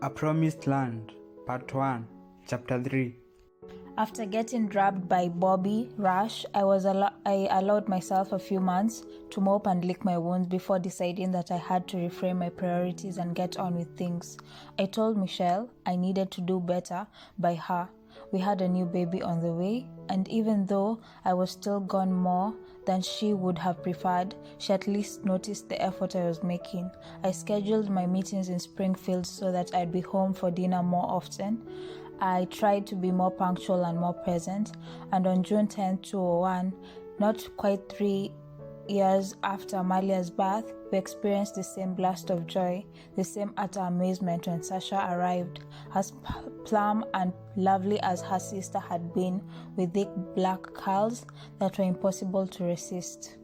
A Promised Land, Part 1, Chapter 3. After getting drubbed by Bobby Rush, I allowed myself a few months to mop and lick my wounds before deciding that I had to reframe my priorities and get on with things. I told Michelle I needed to do better by her. We had a new baby on the way, and even though I was still gone more than she would have preferred, she at least noticed the effort I was making. I scheduled my meetings in Springfield so that I'd be home for dinner more often. I tried to be more punctual and more present, and on June 10, 2001, not quite 3 years after Amalia's birth, we experienced the same blast of joy, the same utter amazement when Sasha arrived, as plump and lovely as her sister had been, with thick black curls that were impossible to resist.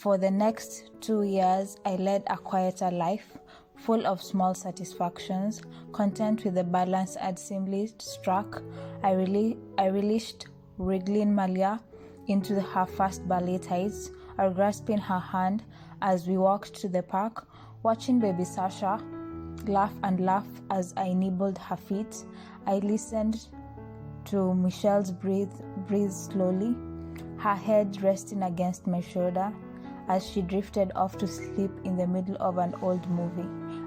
For the next 2 years, I led a quieter life, full of small satisfactions, content with the balance I'd seemingly struck. I relished wriggling Malia into her first ballet tights, or grasping her hand as we walked to the park, watching baby Sasha laugh and laugh as I nibbled her feet. I listened to Michelle's breathe slowly, her head resting against my shoulder as she drifted off to sleep in the middle of an old movie.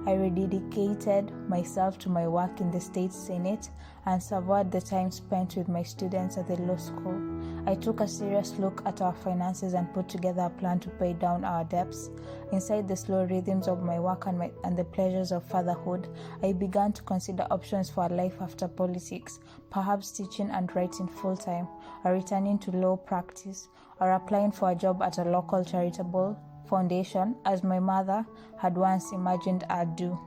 I rededicated myself to my work in the state senate and savored the time spent with my students at the law school. I took a serious look at our finances and put together a plan to pay down our debts. Inside the slow rhythms of my work and the pleasures of fatherhood, I began to consider options for a life after politics, perhaps teaching and writing full-time, or returning to law practice, or applying for a job at a local charitable foundation, as my mother had once imagined I'd do.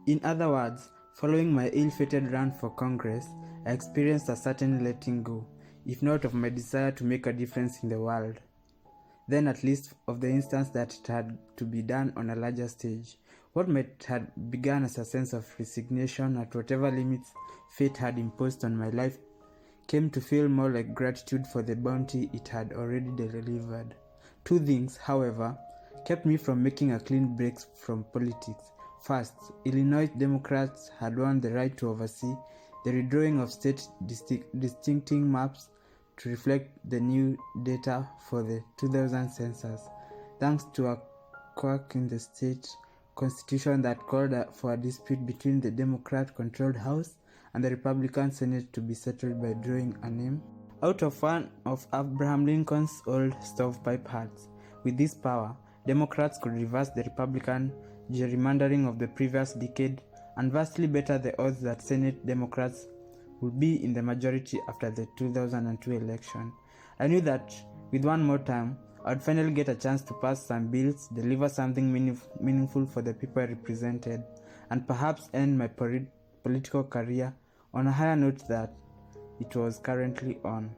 In other words, following my ill-fated run for Congress, I experienced a certain letting go, if not of my desire to make a difference in the world, then at least of the instance that it had to be done on a larger stage. What might have begun as a sense of resignation at whatever limits fate had imposed on my life came to feel more like gratitude for the bounty it had already delivered. Two things, however, kept me from making a clean break from politics. First, Illinois Democrats had won the right to oversee the redrawing of state districting maps to reflect the new data for the 2000 census, thanks to a quirk in the state constitution that called for a dispute between the Democrat-controlled House and the Republican Senate to be settled by drawing a name out of one of Abraham Lincoln's old stovepipe hats. With this power, Democrats could reverse the Republican gerrymandering of the previous decade and vastly better the odds that Senate Democrats would be in the majority after the 2002 election. I knew that with one more term, I would finally get a chance to pass some bills, deliver something meaningful for the people I represented, and perhaps end my political career on a higher note that it was currently on.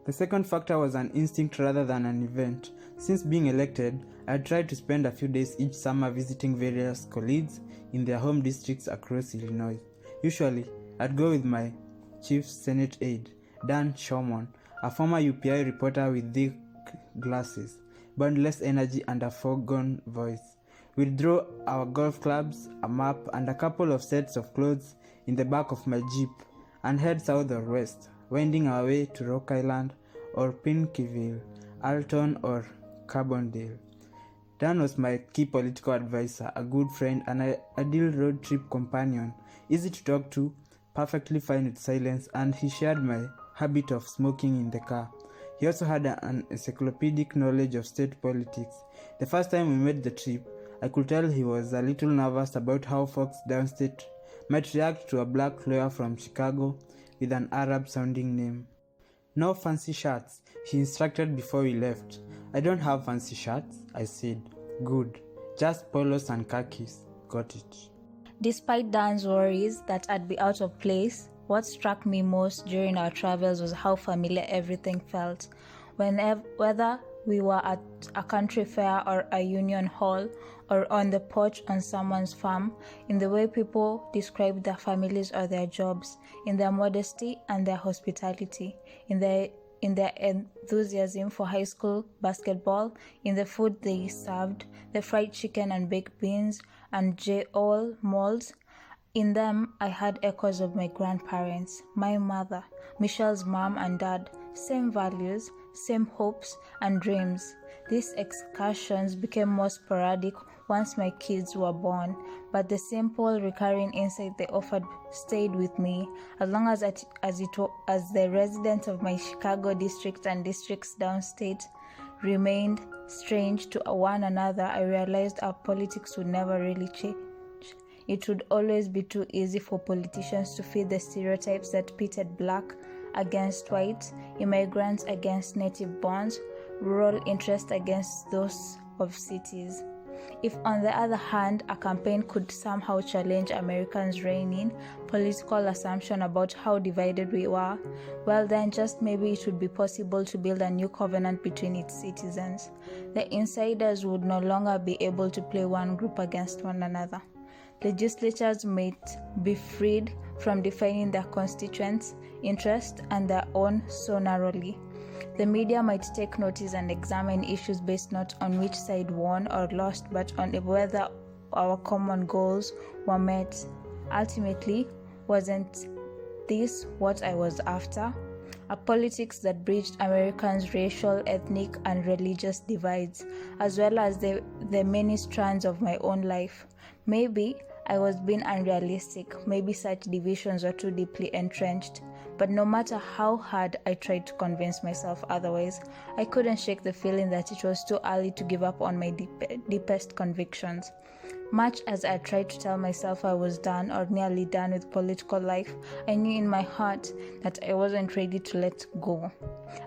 The second factor was an instinct rather than an event. Since being elected, I had tried to spend a few days each summer visiting various colleagues in their home districts across Illinois. Usually, I'd go with my chief Senate aide, Dan Shomon, a former UPI reporter with thick glasses, boundless energy and a foregone voice. We'd draw our golf clubs, a map, and a couple of sets of clothes in the back of my Jeep and head south or west, winding our way to Rock Island or Pinckneyville, Alton or Carbondale. Dan was my key political advisor, a good friend, and an ideal road trip companion, easy to talk to, perfectly fine with silence, and he shared my habit of smoking in the car. He also had an encyclopedic knowledge of state politics. The first time we made the trip, I could tell he was a little nervous about how folks downstate might react to a black lawyer from Chicago with an Arab-sounding name. No fancy shirts, he instructed before we left. I don't have fancy shirts, I said. Good. Just polos and khakis. Got it. Despite Dan's worries that I'd be out of place, what struck me most during our travels was how familiar everything felt. Whether we were at a country fair or a union hall or on the porch on someone's farm, in the way people described their families or their jobs, in their modesty and their hospitality, in their enthusiasm for high school basketball, in the food they served, the fried chicken and baked beans and J.O. malls, In them, I had echoes of my grandparents, my mother, Michelle's mom and dad, same values, same hopes and dreams. These excursions became more sporadic once my kids were born, but the simple recurring insight they offered stayed with me as long as the residents of my Chicago district and districts downstate remained strange to one another. I realized our politics would never really change. It would always be too easy for politicians to feed the stereotypes that pitted black against white, immigrants against native borns, rural interests against those of cities. If, on the other hand, a campaign could somehow challenge Americans' reigning political assumption about how divided we were, well then just maybe it would be possible to build a new covenant between its citizens. The insiders would no longer be able to play one group against one another. Legislatures might be freed from defining their constituents' interests and their own so narrowly. The media might take notice and examine issues based not on which side won or lost, but on whether our common goals were met. Ultimately, wasn't this what I was after? A politics that bridged Americans' racial, ethnic, and religious divides, as well as the many strands of my own life. Maybe I was being unrealistic. Maybe such divisions were too deeply entrenched. But no matter how hard I tried to convince myself otherwise, I couldn't shake the feeling that it was too early to give up on my deepest convictions. Much as I tried to tell myself I was done or nearly done with political life, I knew in my heart that I wasn't ready to let go.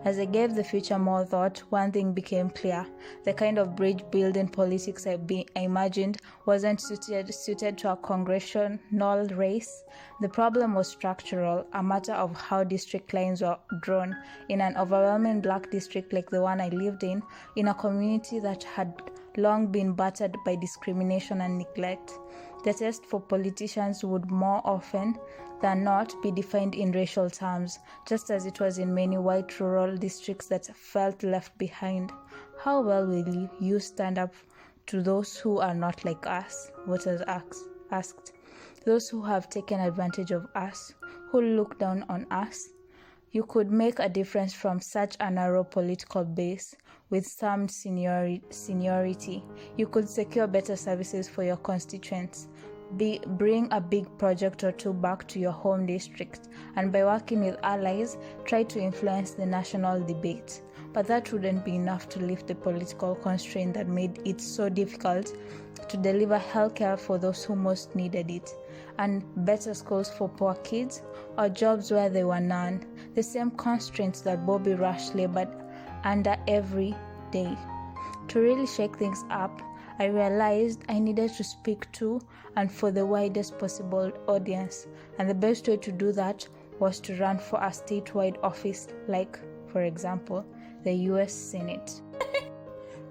As I gave the future more thought, one thing became clear. The kind of bridge-building politics I imagined wasn't suited to a congressional race. The problem was structural, a matter of how district lines were drawn. In an overwhelming black district like the one I lived in a community that had long been battered by discrimination and neglect, the test for politicians would more often than not be defined in racial terms, just as it was in many white rural districts that felt left behind. How well will you stand up to those who are not like us? Voters asked. Those who have taken advantage of us, who look down on us. You could make a difference from such a narrow political base. With some seniority, you could secure better services for your constituents. Bring a big project or two back to your home district, and by working with allies, try to influence the national debate. But that wouldn't be enough to lift the political constraint that made it so difficult to deliver healthcare for those who most needed it, and better schools for poor kids, or jobs where there were none. The same constraints that Bobby Rush labored under every day. To really shake things up, I realized I needed to speak to and for the widest possible audience, and the best way to do that was to run for a statewide office like, for example, the US Senate.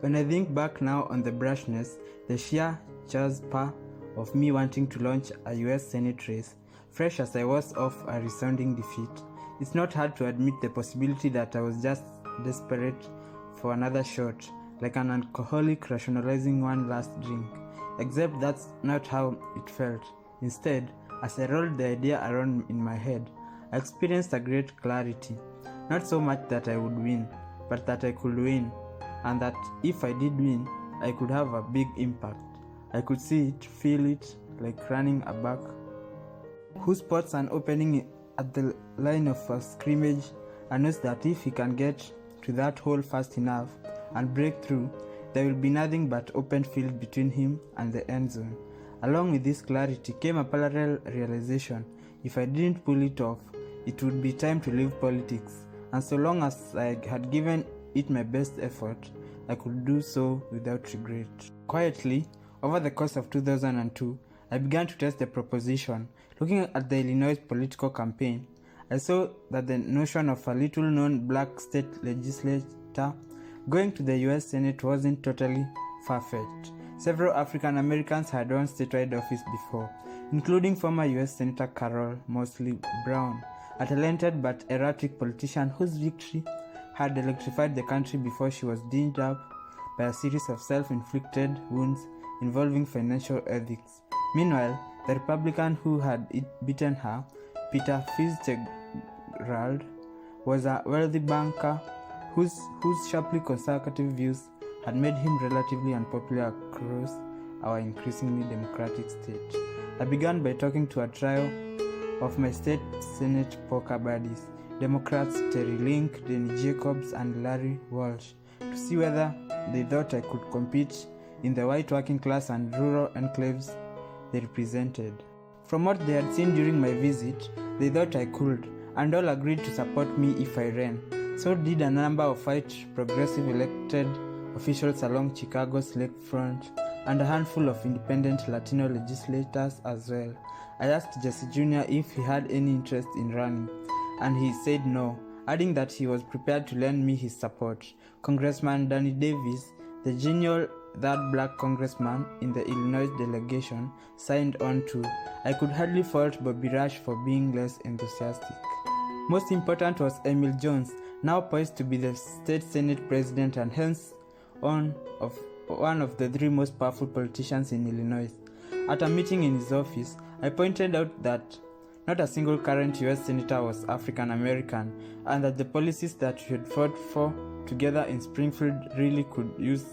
When I think back now on the brashness, the sheer chutzpah of me wanting to launch a US Senate race, fresh as I was off a resounding defeat, it's not hard to admit the possibility that I was just desperate for another shot, like an alcoholic rationalizing one last drink. Except that's not how it felt. Instead, as I rolled the idea around in my head, I experienced a great clarity. Not so much that I would win, but that I could win, and that if I did win, I could have a big impact. I could see it, feel it, like running a back who spots an opening at the line of a scrimmage and knows that if he can get to that hole fast enough and break through, there will be nothing but open field between him and the end zone. Along with this clarity came a parallel realization: if I didn't pull it off, it would be time to leave politics, and so long as I had given it my best effort, I could do so without regret. Quietly, over the course of 2002, I began to test the proposition. Looking at the Illinois political campaign, I saw that the notion of a little-known black state legislator going to the US Senate wasn't totally far-fetched. Several African Americans had won statewide office before, including former US Senator Carol Moseley Brown, a talented but erratic politician whose victory had electrified the country before she was dinged up by a series of self-inflicted wounds involving financial ethics. Meanwhile, The Republican who had beaten her, Peter Fitzgerald, was a wealthy banker whose sharply conservative views had made him relatively unpopular across our increasingly democratic state. I began by talking to a trio of my state Senate poker buddies, Democrats Terry Link, Denny Jacobs, and Larry Walsh, to see whether they thought I could compete in the white working class and rural enclaves they represented. From what they had seen during my visit, they thought I could, and all agreed to support me if I ran. So did a number of white progressive elected officials along Chicago's lakefront, and a handful of independent Latino legislators as well. I asked Jesse Jr. if he had any interest in running, and he said no, adding that he was prepared to lend me his support. Congressman Danny Davis, the genial third black congressman in the Illinois delegation, signed on too. I could hardly fault Bobby Rush for being less enthusiastic. Most important was Emil Jones, now poised to be the state Senate president and hence one of the three most powerful politicians in Illinois. At a meeting in his office, I pointed out that not a single current US senator was African American, and that the policies that we had fought for together in Springfield really could use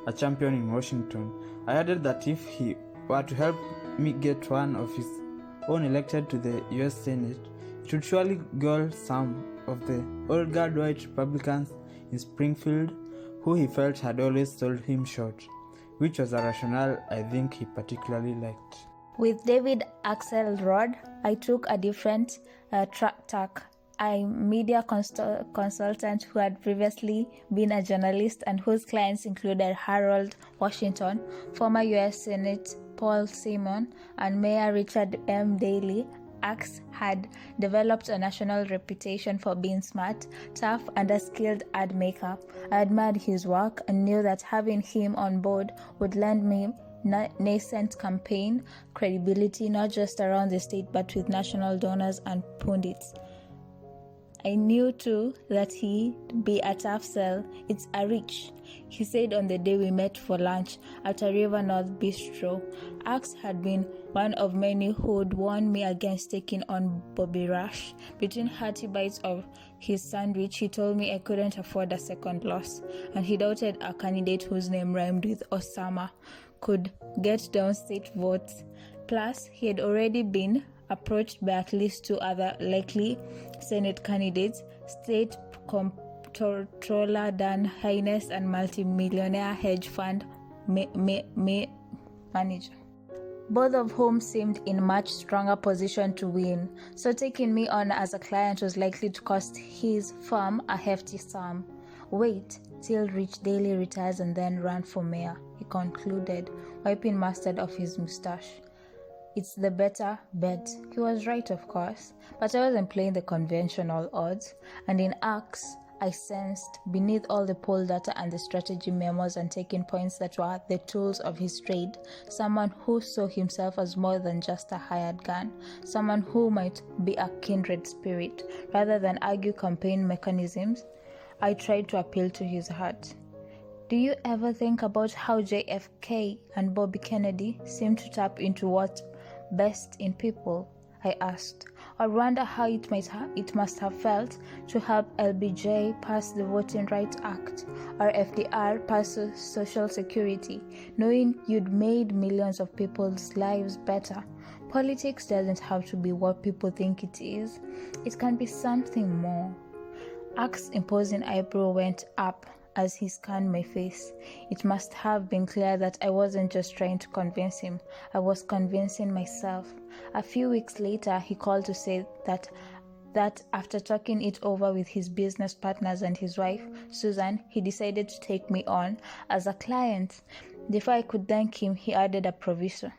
a champion in Washington. I added that if he were to help me get one of his own elected to the US Senate, it would surely gall some of the old guard white Republicans in Springfield who he felt had always sold him short, which was a rationale I think he particularly liked. With David Axelrod, I took a different tack. A media consultant who had previously been a journalist and whose clients included Harold Washington, former U.S. Senate Paul Simon, and Mayor Richard M. Daley. Axe had developed a national reputation for being smart, tough, and a skilled ad maker. I admired his work and knew that having him on board would lend me nascent campaign credibility, not just around the state but with national donors and pundits. I knew too that he'd be a tough sell. It's a reach, he said on the day we met for lunch at a River North bistro. Axe had been one of many who'd warned me against taking on Bobby Rush. Between hearty bites of his sandwich, he told me I couldn't afford a second loss, and he doubted a candidate whose name rhymed with Osama could get downstate votes. Plus, he had already been approached by at least two other likely Senate candidates, State Comptroller Dan Hines and multi-millionaire hedge fund manager, both of whom seemed in much stronger position to win. So taking me on as a client was likely to cost his firm a hefty sum. Wait till Rich Daley retires and then run for mayor, he concluded, wiping mustard off his mustache. It's the better bet. He was right, of course, but I wasn't playing the conventional odds, and in Axe, I sensed, beneath all the poll data and the strategy memos and taking points that were the tools of his trade, someone who saw himself as more than just a hired gun, someone who might be a kindred spirit. Rather than argue campaign mechanisms, I tried to appeal to his heart. Do you ever think about how JFK and Bobby Kennedy seemed to tap into what's best in people? I asked. I wonder how it must have felt to help LBJ pass the Voting Rights Act or FDR pass Social Security, knowing you'd made millions of people's lives better. Politics doesn't have to be what people think it is. It can be something more. Axe's imposing eyebrow went up as he scanned my face. It must have been clear that I wasn't just trying to convince him, I was convincing myself. A few weeks later, he called to say that after talking it over with his business partners and his wife, Susan, he decided to take me on as a client. Before I could thank him, he added a proviso.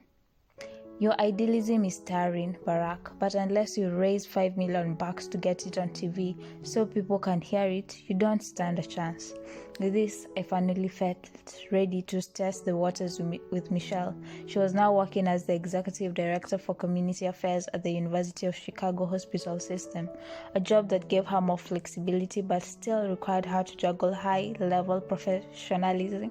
Your idealism is stirring, Barack, but unless you raise $5 million to get it on TV so people can hear it, you don't stand a chance. With this, I finally felt ready to test the waters with Michelle. She was now working as the executive director for community affairs at the University of Chicago Hospital System, a job that gave her more flexibility but still required her to juggle high-level professionalism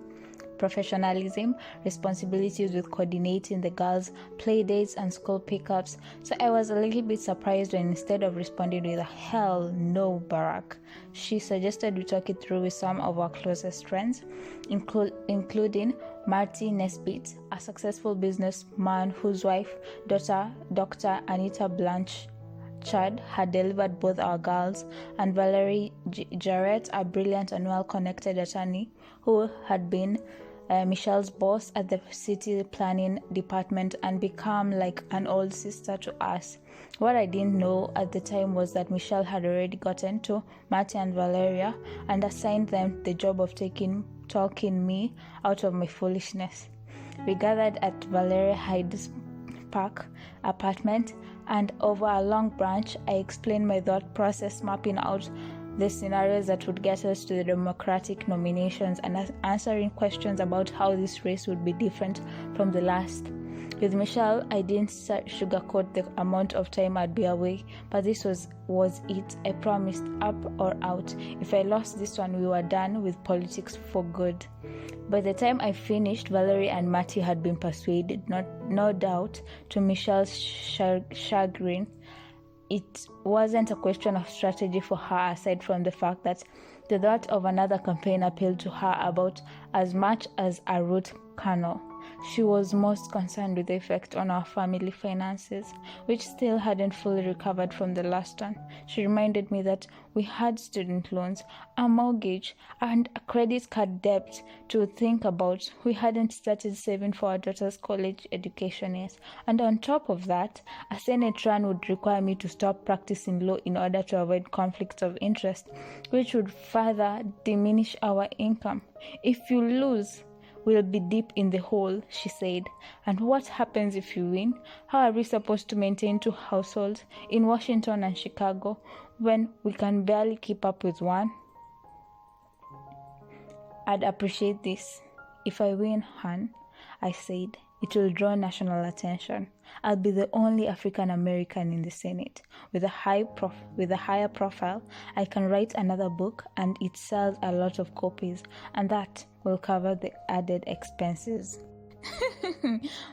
professionalism, responsibilities with coordinating the girls' play dates and school pickups. So I was a little bit surprised when instead of responding with a hell no, Barack, she suggested we talk it through with some of our closest friends, including Marty Nesbitt, a successful businessman whose wife, daughter, Dr. Anita Blanchard, had delivered both our girls, and Valerie Jarrett, a brilliant and well-connected attorney who had been Michelle's boss at the city planning department and become like an old sister to us. What I didn't know at the time was that Michelle had already gotten to Marty and Valeria and assigned them the job of talking me out of my foolishness. We gathered at Valeria Hyde's Park apartment, and over a long branch, I explained my thought process, mapping out the scenarios that would get us to the Democratic nominations and answering questions about how this race would be different from the last. With Michelle, I didn't sugarcoat the amount of time I'd be away, but this was it. I promised, up or out. If I lost this one, we were done with politics for good. By the time I finished, Valerie and Marty had been persuaded, no doubt, to Michelle's chagrin. It wasn't a question of strategy for her, aside from the fact that the thought of another campaign appealed to her about as much as a root canal. She was most concerned with the effect on our family finances, which still hadn't fully recovered from the last one. She reminded me that we had student loans, a mortgage, and a credit card debt to think about. We hadn't started saving for our daughter's college education yet. And on top of that, a Senate run would require me to stop practicing law in order to avoid conflicts of interest, which would further diminish our income. If you lose, we'll be deep in the hole, she said. And what happens if you win? How are we supposed to maintain 2 households in Washington and Chicago when we can barely keep up with one? I'd appreciate this. If I win, Han, I said, it will draw national attention. I'll be the only African American in the Senate. With a higher profile, I can write another book and it sells a lot of copies, and that will cover the added expenses.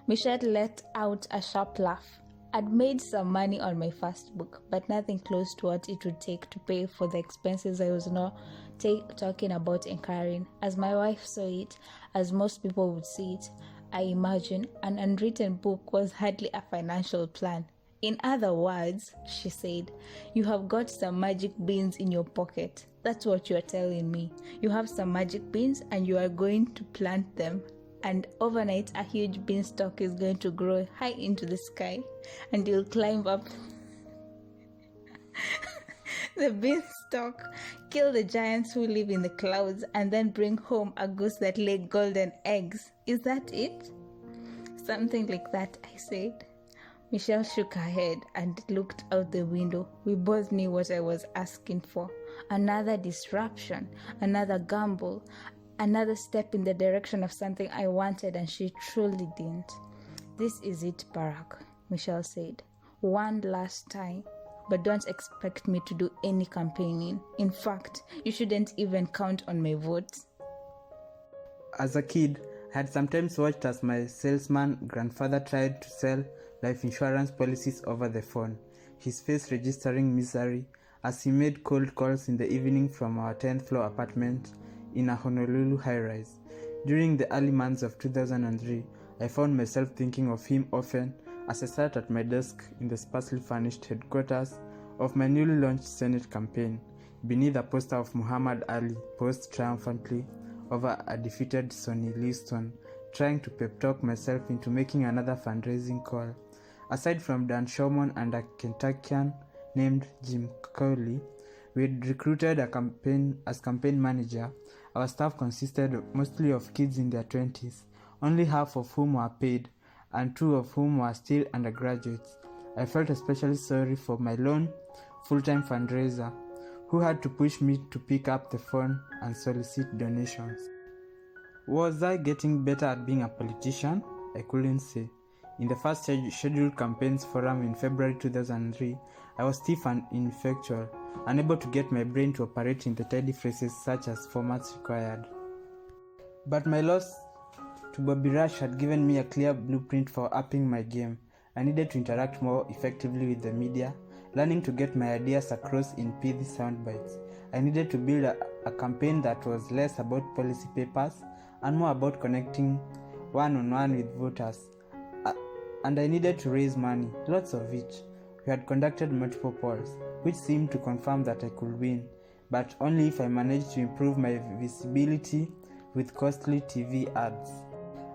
Michelle let out a sharp laugh. I'd made some money on my first book, but nothing close to what it would take to pay for the expenses I was now talking about incurring. As my wife saw it, as most people would see it, I imagine an unwritten book was hardly a financial plan. In other words, she said, you have got some magic beans in your pocket. That's what you are telling me. You have some magic beans and you are going to plant them. And overnight, a huge beanstalk is going to grow high into the sky and you'll climb up the beanstalk, kill the giants who live in the clouds, and then bring home a goose that laid golden eggs. Is that it? Something like that, I said. Michelle shook her head and looked out the window. We both knew what I was asking for. Another disruption, another gamble, another step in the direction of something I wanted, and she truly didn't. This is it, Barack, Michelle said. One last time. But don't expect me to do any campaigning. In fact, you shouldn't even count on my votes. As a kid, I had sometimes watched as my salesman grandfather tried to sell life insurance policies over the phone, his face registering misery as he made cold calls in the evening from our 10th floor apartment in a Honolulu high-rise. During the early months of 2003, I found myself thinking of him often as I sat at my desk in the sparsely furnished headquarters of my newly launched Senate campaign, beneath a poster of Muhammad Ali posed triumphantly over a defeated Sonny Liston, trying to pep talk myself into making another fundraising call. Aside from Dan Shomon and a Kentuckian named Jim Cowley, we had recruited as campaign manager. Our staff consisted mostly of kids in their 20s, only half of whom were paid, and 2 of whom were still undergraduates. I felt especially sorry for my lone, full-time fundraiser, who had to push me to pick up the phone and solicit donations. Was I getting better at being a politician? I couldn't say. In the first scheduled campaigns forum in February 2003, I was stiff and ineffectual, unable to get my brain to operate in the tidy phrases such as formats required. But my loss Bobby Rush had given me a clear blueprint for upping my game. I needed to interact more effectively with the media, learning to get my ideas across in pithy sound bites. I needed to build a campaign that was less about policy papers and more about connecting one-on-one with voters. And I needed to raise money, lots of it. We had conducted multiple polls, which seemed to confirm that I could win, but only if I managed to improve my visibility with costly TV ads.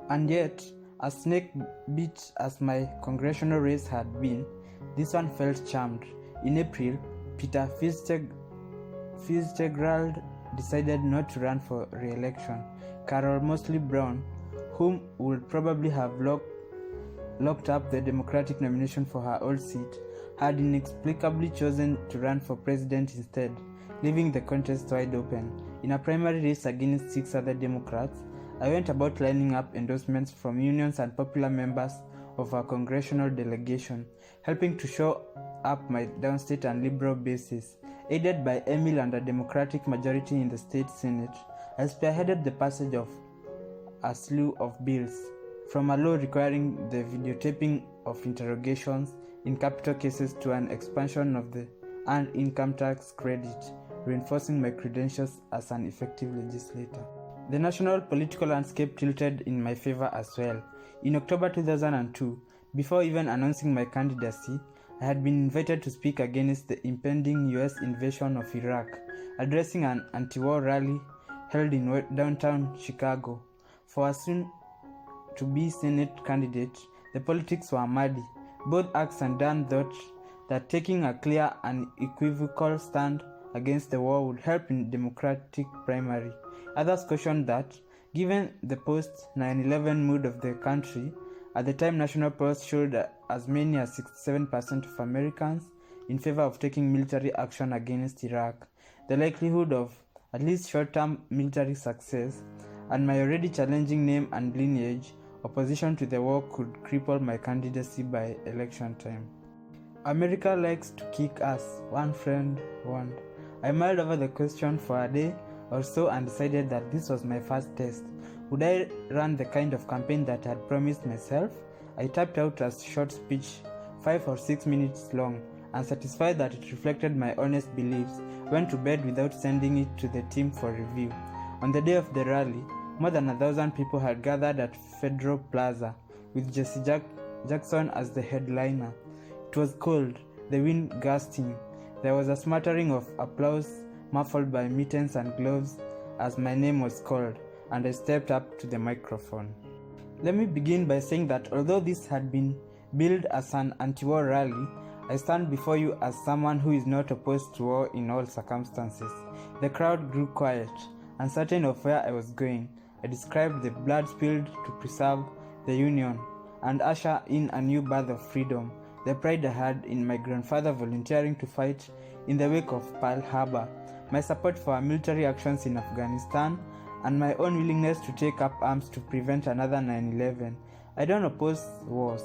And yet, as snake bit as my congressional race had been, this one felt charmed. In April, Peter Fitzgerald decided not to run for re-election. Carol Moseley Brown, whom would probably have locked up the Democratic nomination for her old seat, had inexplicably chosen to run for president instead, leaving the contest wide open. In a primary race against 6 other Democrats, I went about lining up endorsements from unions and popular members of our congressional delegation, helping to shore up my downstate and liberal bases. Aided by Emil and a Democratic majority in the state Senate, I spearheaded the passage of a slew of bills, from a law requiring the videotaping of interrogations in capital cases to an expansion of the earned income tax credit, reinforcing my credentials as an effective legislator. The national political landscape tilted in my favor as well. In October 2002, before even announcing my candidacy, I had been invited to speak against the impending US invasion of Iraq, addressing an anti-war rally held in downtown Chicago. For a soon-to-be Senate candidate, the politics were muddy. Both Axe and Dan thought that taking a clear and equivocal stand against the war would help in Democratic primary. Others cautioned that, given the post-9/11 mood of the country, at the time national polls showed as many as 67% of Americans in favor of taking military action against Iraq, the likelihood of at least short-term military success, and my already challenging name and lineage, opposition to the war could cripple my candidacy by election time. America likes to kick ass, one friend warned. I mulled over the question for a day or so and decided that this was my first test. Would I run the kind of campaign that I had promised myself? I typed out a short speech, 5 or 6 minutes long, and satisfied that it reflected my honest beliefs, went to bed without sending it to the team for review. On the day of the rally, more than 1,000 people had gathered at Federal Plaza, with Jesse Jackson as the headliner. It was cold, the wind gusting. There was a smattering of applause, muffled by mittens and gloves, as my name was called, and I stepped up to the microphone. Let me begin by saying that although this had been billed as an anti-war rally, I stand before you as someone who is not opposed to war in all circumstances. The crowd grew quiet, uncertain of where I was going. I described the blood spilled to preserve the Union and usher in a new birth of freedom, the pride I had in my grandfather volunteering to fight in the wake of Pearl Harbor, my support for our military actions in Afghanistan, and my own willingness to take up arms to prevent another 9/11. I don't oppose wars,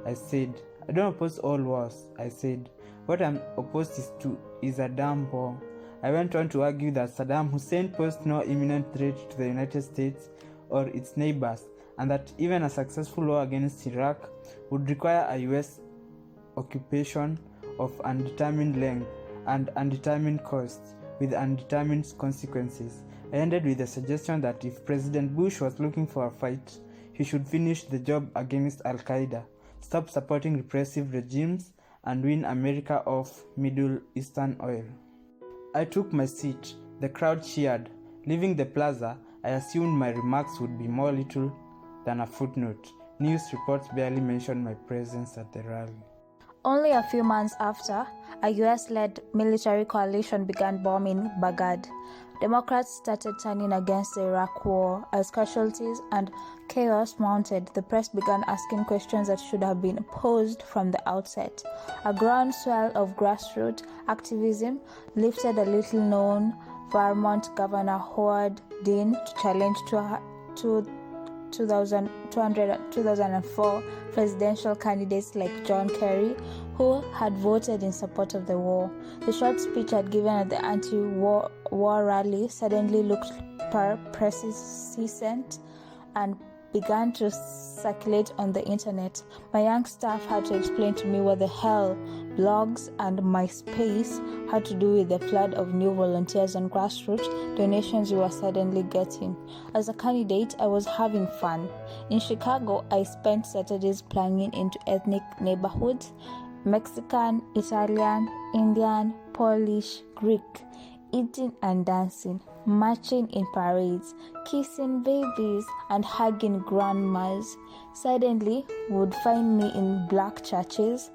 I said. I don't oppose all wars, I said. What I'm opposed is a damn war. I went on to argue that Saddam Hussein posed no imminent threat to the United States or its neighbors, and that even a successful war against Iraq would require a US occupation of undetermined length and undetermined costs with undetermined consequences. I ended with the suggestion that if President Bush was looking for a fight, he should finish the job against Al-Qaeda, stop supporting repressive regimes, and win America off Middle Eastern oil. I took my seat. The crowd cheered. Leaving the plaza, I assumed my remarks would be more little than a footnote. News reports barely mentioned my presence at the rally. Only a few months after, a US-led military coalition began bombing Baghdad. Democrats started turning against the Iraq War. As casualties and chaos mounted, the press began asking questions that should have been posed from the outset. A groundswell of grassroots activism lifted a little-known Vermont Governor Howard Dean to challenge 2004 presidential candidates like John Kerry, who had voted in support of the war. The short speech I'd given at the anti-war rally suddenly looked persistent and began to circulate on the internet, my young staff had to explain to me what the hell blogs and MySpace had to do with the flood of new volunteers and grassroots donations we were suddenly getting. As a candidate, I was having fun. In Chicago, I spent Saturdays plunging into ethnic neighborhoods, Mexican, Italian, Indian, Polish, Greek, eating and dancing, marching in parades, kissing babies, and hugging grandmas. Suddenly, would find me in black churches.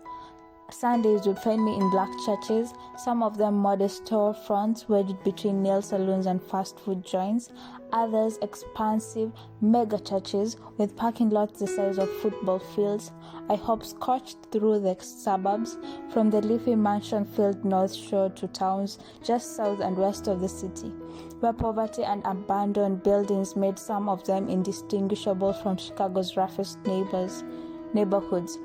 Sundays would find me in black churches, some of them modest storefronts wedged between nail salons and fast food joints, others expansive mega churches with parking lots the size of football fields. I hopscotched through the suburbs, from the leafy mansion-filled North Shore to towns just south and west of the city, where poverty and abandoned buildings made some of them indistinguishable from Chicago's roughest neighborhoods.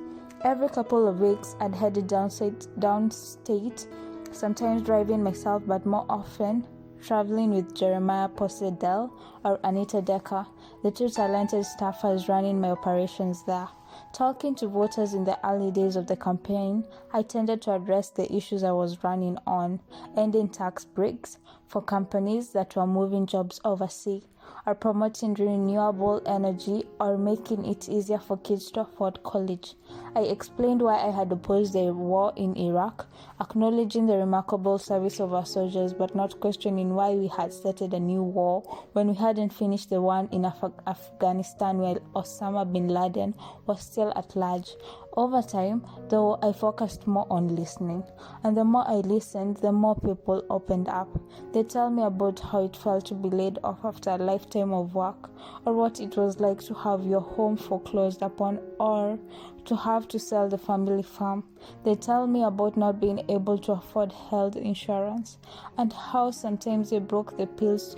Every couple of weeks, I'd headed downstate, sometimes driving myself, but more often traveling with Jeremiah Posedel or Anita Decker, the two talented staffers running my operations there. Talking to voters in the early days of the campaign, I tended to address the issues I was running on, ending tax breaks for companies that were moving jobs overseas, or promoting renewable energy, or making it easier for kids to afford college. I explained why I had opposed the war in Iraq, acknowledging the remarkable service of our soldiers, but not questioning why we had started a new war when we hadn't finished the one in Afghanistan while Osama bin Laden was still at large. Over time, though, I focused more on listening, and the more I listened, the more people opened up. They tell me about how it felt to be laid off after a lifetime of work, or what it was like to have your home foreclosed upon, or to have to sell the family farm. They tell me about not being able to afford health insurance, and how sometimes they broke the pills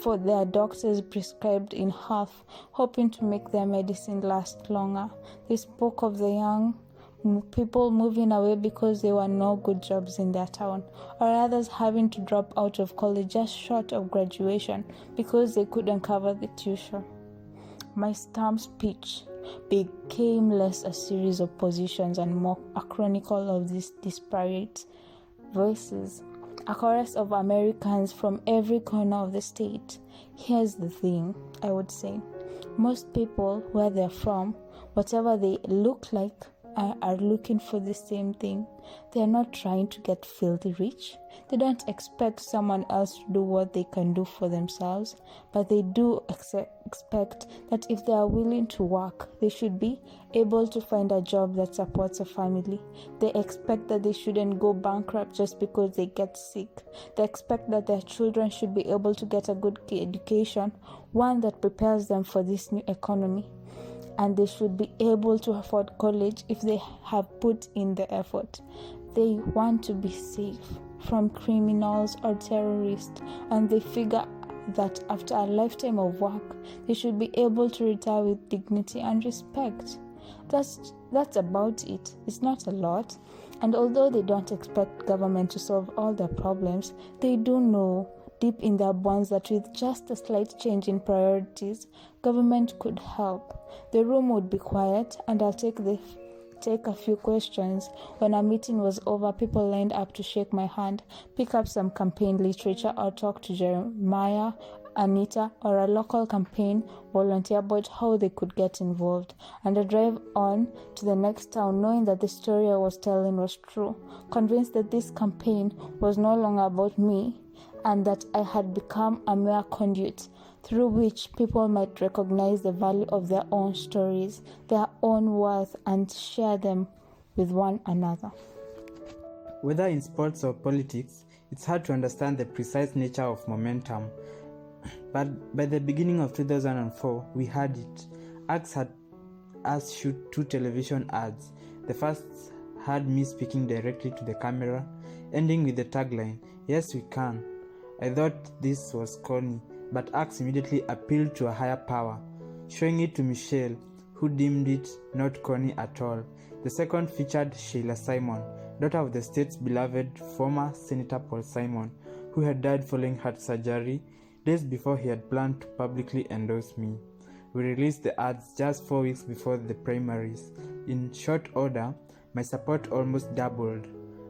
for their doctors prescribed in half, hoping to make their medicine last longer. They spoke of the young people moving away because there were no good jobs in their town, or others having to drop out of college just short of graduation because they couldn't cover the tuition. My stump speech became less a series of positions and more a chronicle of these disparate voices, a chorus of Americans from every corner of the state. Here's the thing, I would say. Most people, where they're from, whatever they look like, are looking for the same thing. They are not trying to get filthy rich. They don't expect someone else to do what they can do for themselves, but they do expect that if they are willing to work, they should be able to find a job that supports a family. They expect that they shouldn't go bankrupt just because they get sick. They expect that their children should be able to get a good education, one that prepares them for this new economy. And they should be able to afford college if they have put in the effort. They want to be safe from criminals or terrorists, and they figure that after a lifetime of work, they should be able to retire with dignity and respect. That's about it. It's not a lot. And although they don't expect government to solve all their problems, they do know deep in their bones that with just a slight change in priorities, government could help. The room would be quiet, and I'll take a few questions. When a meeting was over, people lined up to shake my hand, pick up some campaign literature, or talk to Jeremiah, Anita, or a local campaign volunteer about how they could get involved. And I drive on to the next town, knowing that the story I was telling was true, convinced that this campaign was no longer about me, and that I had become a mere conduit through which people might recognize the value of their own stories, their own worth, and share them with one another. Whether in sports or politics, it's hard to understand the precise nature of momentum. But by the beginning of 2004, we had it. Axe had us shoot 2 television ads. The first had me speaking directly to the camera, ending with the tagline, "Yes, we can." I thought this was corny, but Axe immediately appealed to a higher power, showing it to Michelle, who deemed it not corny at all. The second featured Sheila Simon, daughter of the state's beloved former Senator Paul Simon, who had died following heart surgery days before he had planned to publicly endorse me. we released the ads just 4 weeks before the primaries. In short order, my support almost doubled.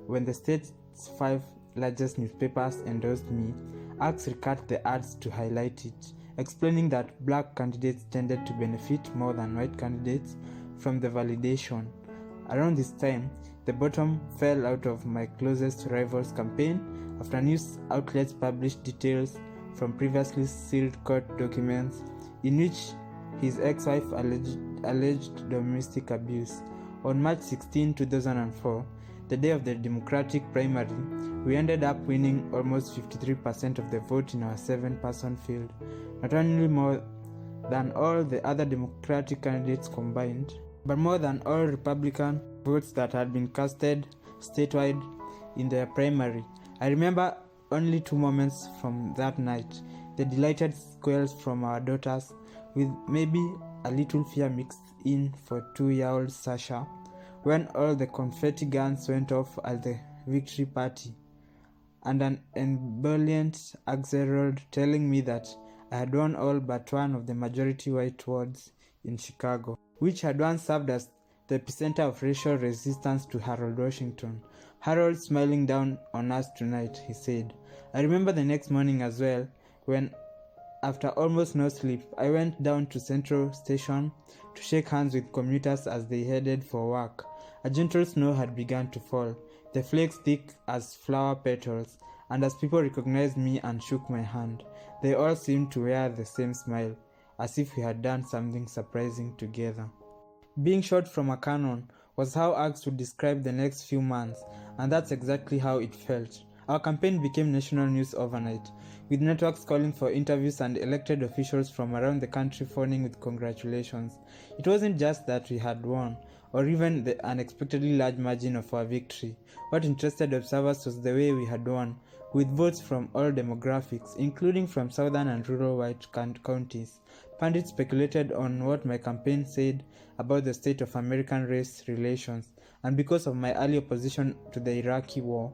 When the state's 5 largest newspapers endorsed me, Axe recut the ads to highlight it, explaining that black candidates tended to benefit more than white candidates from the validation. Around this time, the bottom fell out of my closest rival's campaign after news outlets published details from previously sealed court documents in which his ex-wife alleged domestic abuse. On March 16, 2004, the day of the Democratic primary, we ended up winning almost 53% of the vote in our 7-person field, not only more than all the other Democratic candidates combined, but more than all Republican votes that had been casted statewide in their primary. I remember only 2 moments from that night: the delighted squeals from our daughters, with maybe a little fear mixed in for 2-year-old Sasha, when all the confetti guns went off at the victory party, and an ebullient Axelrod telling me that I had won all but one of the majority white wards in Chicago, which had once served as the epicenter of racial resistance to Harold Washington. "Harold smiling down on us tonight," he said. I remember the next morning as well, when, after almost no sleep, I went down to Central Station to shake hands with commuters as they headed for work. A gentle snow had begun to fall, the flakes thick as flower petals, and as people recognized me and shook my hand, they all seemed to wear the same smile, as if we had done something surprising together. Being shot from a cannon was how Axe would describe the next few months, and that's exactly how it felt. Our campaign became national news overnight, with networks calling for interviews and elected officials from around the country phoning with congratulations. It wasn't just that we had won, or even the unexpectedly large margin of our victory. What interested observers was the way we had won, with votes from all demographics, including from southern and rural white counties. Pundits speculated on what my campaign said about the state of American race relations, and because of my early opposition to the Iraqi war,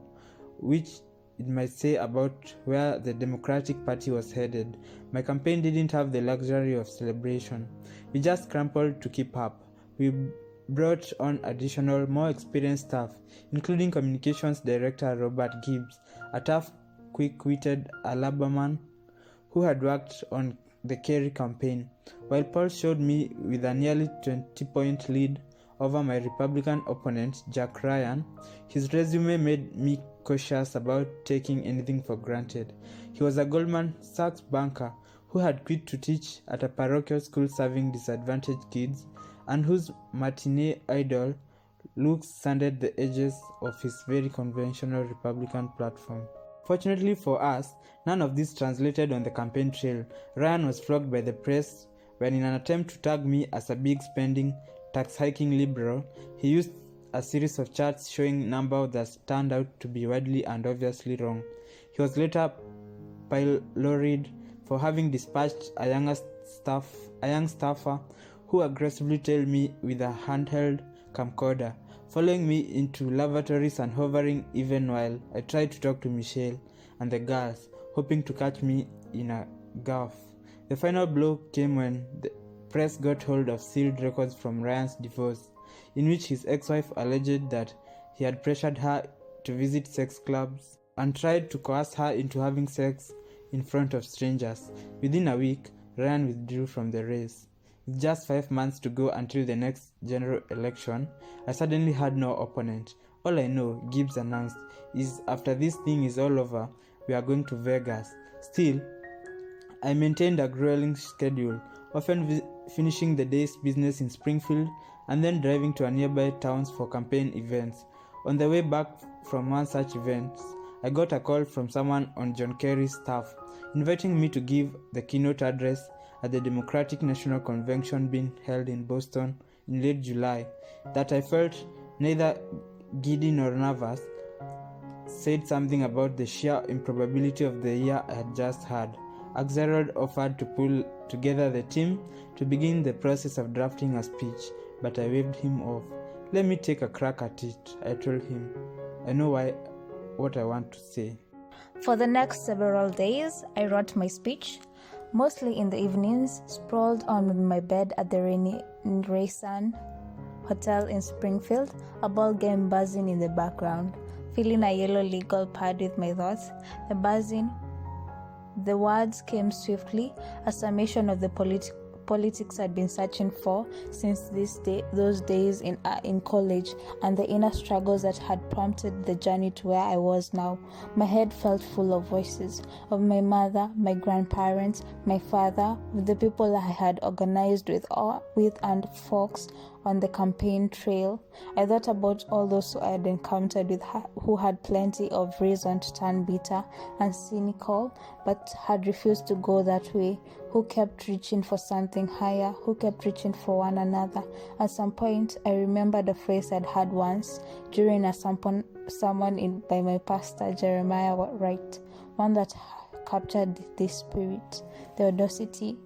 which it might say about where the Democratic Party was headed, my campaign didn't have the luxury of celebration. We just scrambled to keep up. We brought on additional, more experienced staff, including Communications Director Robert Gibbs, a tough, quick-witted Alabaman who had worked on the Kerry campaign, while polls showed me with a nearly 20-point lead over my Republican opponent, Jack Ryan. His resume made me cautious about taking anything for granted. He was a Goldman Sachs banker who had quit to teach at a parochial school serving disadvantaged kids, and whose matinee idol looks sanded the edges of his very conventional Republican platform. Fortunately for us, none of this translated on the campaign trail. Ryan was flogged by the press when, in an attempt to tag me as a big spending, tax-hiking liberal, he used a series of charts showing numbers that turned out to be widely and obviously wrong. He was later pilloried for having dispatched a young staffer who aggressively tailed me with a handheld camcorder, following me into lavatories and hovering even while I tried to talk to Michelle and the girls, hoping to catch me in a gaffe. The final blow came when the press got hold of sealed records from Ryan's divorce, in which his ex-wife alleged that he had pressured her to visit sex clubs and tried to coerce her into having sex in front of strangers. Within a week, Ryan withdrew from the race. With just 5 months to go until the next general election, I suddenly had no opponent. "All I know," Gibbs announced, "is after this thing is all over, we are going to Vegas." Still, I maintained a grueling schedule, often finishing the day's business in Springfield and then driving to nearby towns for campaign events. On the way back from one such event, I got a call from someone on John Kerry's staff, inviting me to give the keynote address at the Democratic National Convention being held in Boston in late July. That I felt neither giddy nor nervous said something about the sheer improbability of the year I had just had. Axelrod offered to pull together the team to begin the process of drafting a speech, but I waved him off. "Let me take a crack at it," I told him. "I know what I want to say." For the next several days, I wrote my speech, Mostly in the evenings, sprawled on my bed at the Raysan Hotel in Springfield, a ball game buzzing in the background, filling a yellow legal pad with my thoughts. The words came swiftly, a summation of the politics I'd been searching for since those days in college, and the inner struggles that had prompted the journey to where I was now. My head felt full of voices, of my mother, my grandparents, my father, the people I had organized with and folks on the campaign trail. I thought about all those who I had encountered with who had plenty of reason to turn bitter and cynical, but had refused to go that way, who kept reaching for something higher, who kept reaching for one another. At some point, I remembered a phrase I'd heard once during a sermon by my pastor, Jeremiah Wright, one that captured this spirit, the audacity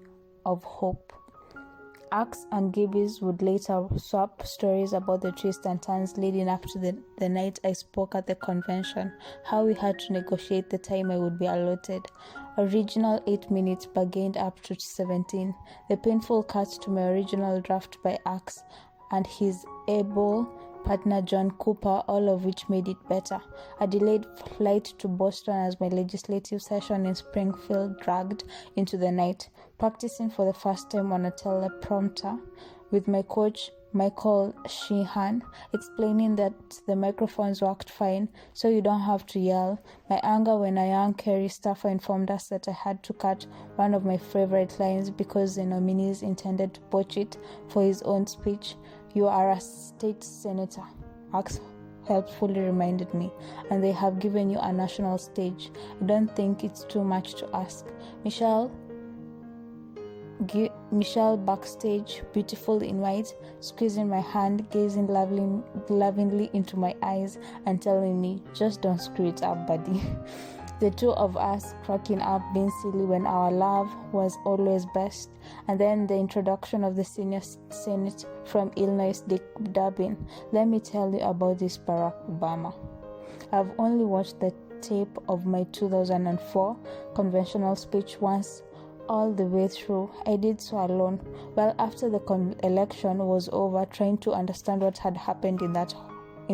of hope. Axe and Gibbs would later swap stories about the twists and turns leading up to the night I spoke at the convention, how we had to negotiate the time I would be allotted. Original 8 minutes bargained up to 17. The painful cut to my original draft by Axe and his able partner John Cooper, all of which made it better. A delayed flight to Boston as my legislative session in Springfield dragged into the night, practicing for the first time on a teleprompter with my coach Michael Sheehan, explaining that the microphones worked fine, so you don't have to yell. My anger when a young Kerry staffer informed us that I had to cut one of my favorite lines because the nominees intended to botch it for his own speech. You are a state senator, Axe helpfully reminded me, and they have given you a national stage. I don't think it's too much to ask. Michelle backstage, beautiful in white, squeezing my hand, gazing lovingly into my eyes and telling me, just don't screw it up, buddy. The two of us cracking up, being silly when our love was always best. And then the introduction of the senior Senate from Illinois, Dick Durbin. Let me tell you about this Barack Obama. I've only watched the tape of my 2004 conventional speech once all the way through. I did so alone. Well, after the election was over, trying to understand what had happened in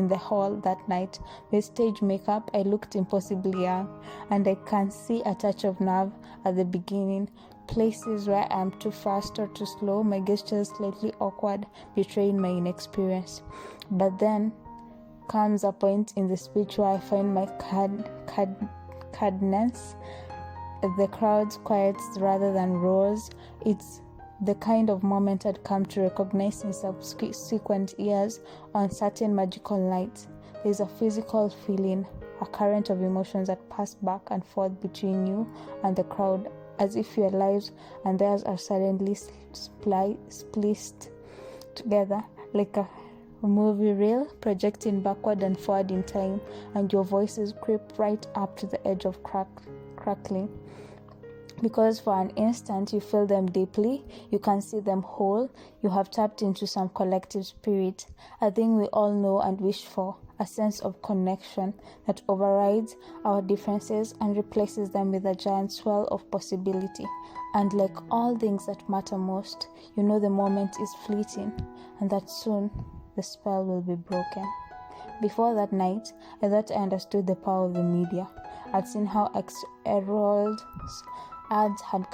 the hall that night. With stage makeup, I looked impossibly young, and I can see a touch of nerve at the beginning. Places where I am too fast or too slow, my gestures slightly awkward, betraying my inexperience. But then comes a point in the speech where I find my cadence. The crowd's quiets rather than roars. It's the kind of moment I'd come to recognize in subsequent years on certain magical nights. There's a physical feeling, a current of emotions that pass back and forth between you and the crowd, as if your lives and theirs are suddenly spliced together like a movie reel, projecting backward and forward in time, and your voices creep right up to the edge of crackling. Because for an instant you feel them deeply, you can see them whole, you have tapped into some collective spirit, a thing we all know and wish for, a sense of connection that overrides our differences and replaces them with a giant swell of possibility. And like all things that matter most, you know the moment is fleeting, and that soon the spell will be broken. Before that night, I thought I understood the power of the media. I'd seen how Herald's ads had